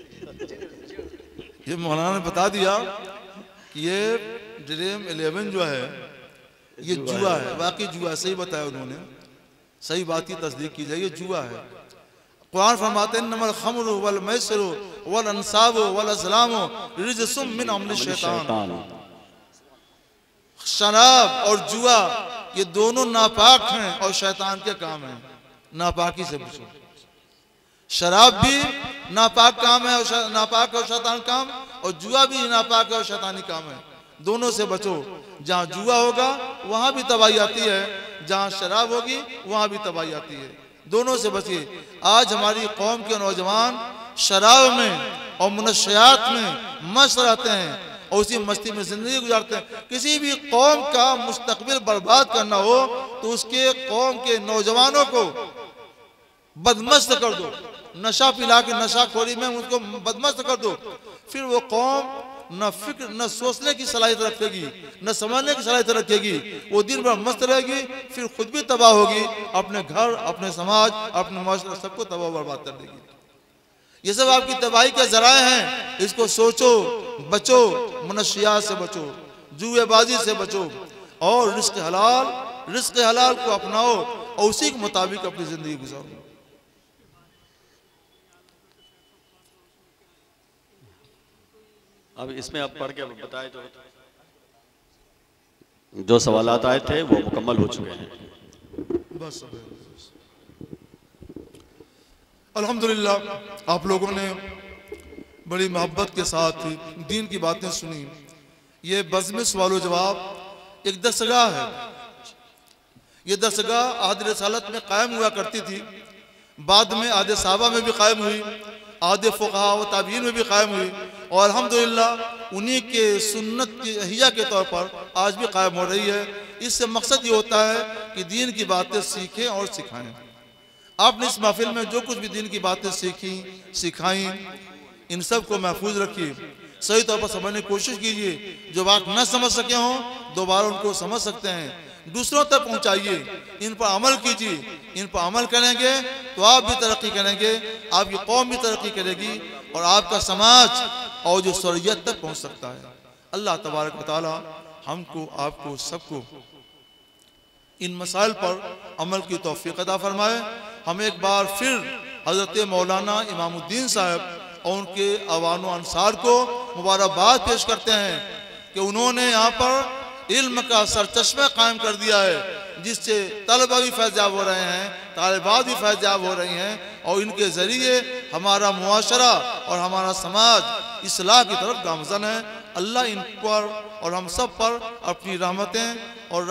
ये मौलाना ने बता दिया कि ये ड्रीम 11 जो है ये जुआ है। वाकई जुआ, सही बताया उन्होंने, सही बात की तस्दीक की जाए, ये जुआ है। कुरान फरमाते हैं नमल खमरु वल मैसरु वल अंसाबु वल अज़लामु रिजसुम मिन अमल शैतान। शराब और जुआ ये दोनों नापाक हैं और शैतान के काम हैं, नापाकी से बचो। शराब भी नापाक काम है और नापाक और शैतान काम, और जुआ भी नापाक और शैतानी काम है। दोनों से बचो। जहाँ जुआ होगा वहाँ भी तबाही आती है, जहाँ शराब होगी वहाँ भी तबाही आती है। दोनों से बचिए। आज हमारी कौम के नौजवान शराब में और मुनशियात में मस्त रहते हैं और उसी मस्ती में जिंदगी गुजारते हैं। किसी भी कौम का मुस्तकबिल बर्बाद करना हो तो उसके कौम के नौजवानों को बदमस्त कर दो, नशा पिला के नशाखोरी में उनको बदमस्त कर दो। फिर वो कौम न फिक्र न सोचने की सलाहियत रखेगी, न समझने की सलाहियत रखेगी। वो दिन भर मस्त रहेगी, फिर खुद भी तबाह होगी, अपने घर, अपने समाज, अपने माशरा सबको तबाह बर्बाद कर देगी। ये सब आपकी तबाही के जराए हैं। इसको सोचो, बचो, मुनशियात से बचो, जुएबाजी से बचो और रिस्क हलाल को अपनाओ और उसी के मुताबिक अपनी जिंदगी गुजारो। अब इसमें आप पढ़ के बताए जो सवालात आए थे वो मुकम्मल हो चुके हैं। बस अल्हम्दुलिल्लाह आप लोगों ने बड़ी मोहब्बत के साथ दीन की बातें सुनी। ये बज़्म सवाल जवाब एक दरसगाह है। ये दरसगाह आहद रिसालत में कायम हुआ करती थी, बाद में आहद सहाबा में भी कायम हुई, आहद फुक़हा व ताबीन में भी कायम हुई और अल्हम्दुलिल्लाह उन्हीं के सुन्नत की अहिया के तौर पर आज भी कायम हो रही है। इससे मकसद ये होता है कि दीन की बातें सीखें और सिखाएं। आपने इस महफिल में जो कुछ भी दीन की बातें सीखी सिखाई, इन सब को महफूज रखिए, सही तौर पर समझने की कोशिश कीजिए। जो बात न समझ सके हों दोबारा उनको समझ सकते हैं, दूसरों तक पहुंचाइए, इन पर अमल कीजिए। इन पर अमल करेंगे तो आप भी तरक्की करेंगे, आपकी कौम भी तरक्की करेगी और आपका समाज और जो शरीयत तक पहुंच सकता है। अल्लाह तबारक व तआला हमको, आपको, सबको इन मसाइल पर अमल की तौफीक अता फरमाए। हम एक बार फिर हज़रत मौलाना इमामुद्दीन साहब और उनके अवान अंसार को मुबारकबाद पेश करते हैं कि उन्होंने यहाँ पर इल्म का सरचश्मा कायम कर दिया है, जिससे तलबा भी फैज़याब हो रहे हैं, तालिबात भी फैज़याब हो रही हैं और इनके ज़रिए हमारा मुआशरा और हमारा समाज इस्लाह की तरफ गामज़न है। अल्लाह इन पर और हम सब पर अपनी रहमतें और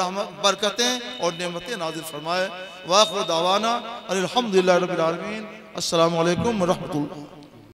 बरकतें और नेमतें नाज़िल फरमाए। वाखिर दावाना अल्हम्दुलिल्लाहि रब्बिल आलमीन। अस्सलामु अलैकुम व रहमतुल्लाह।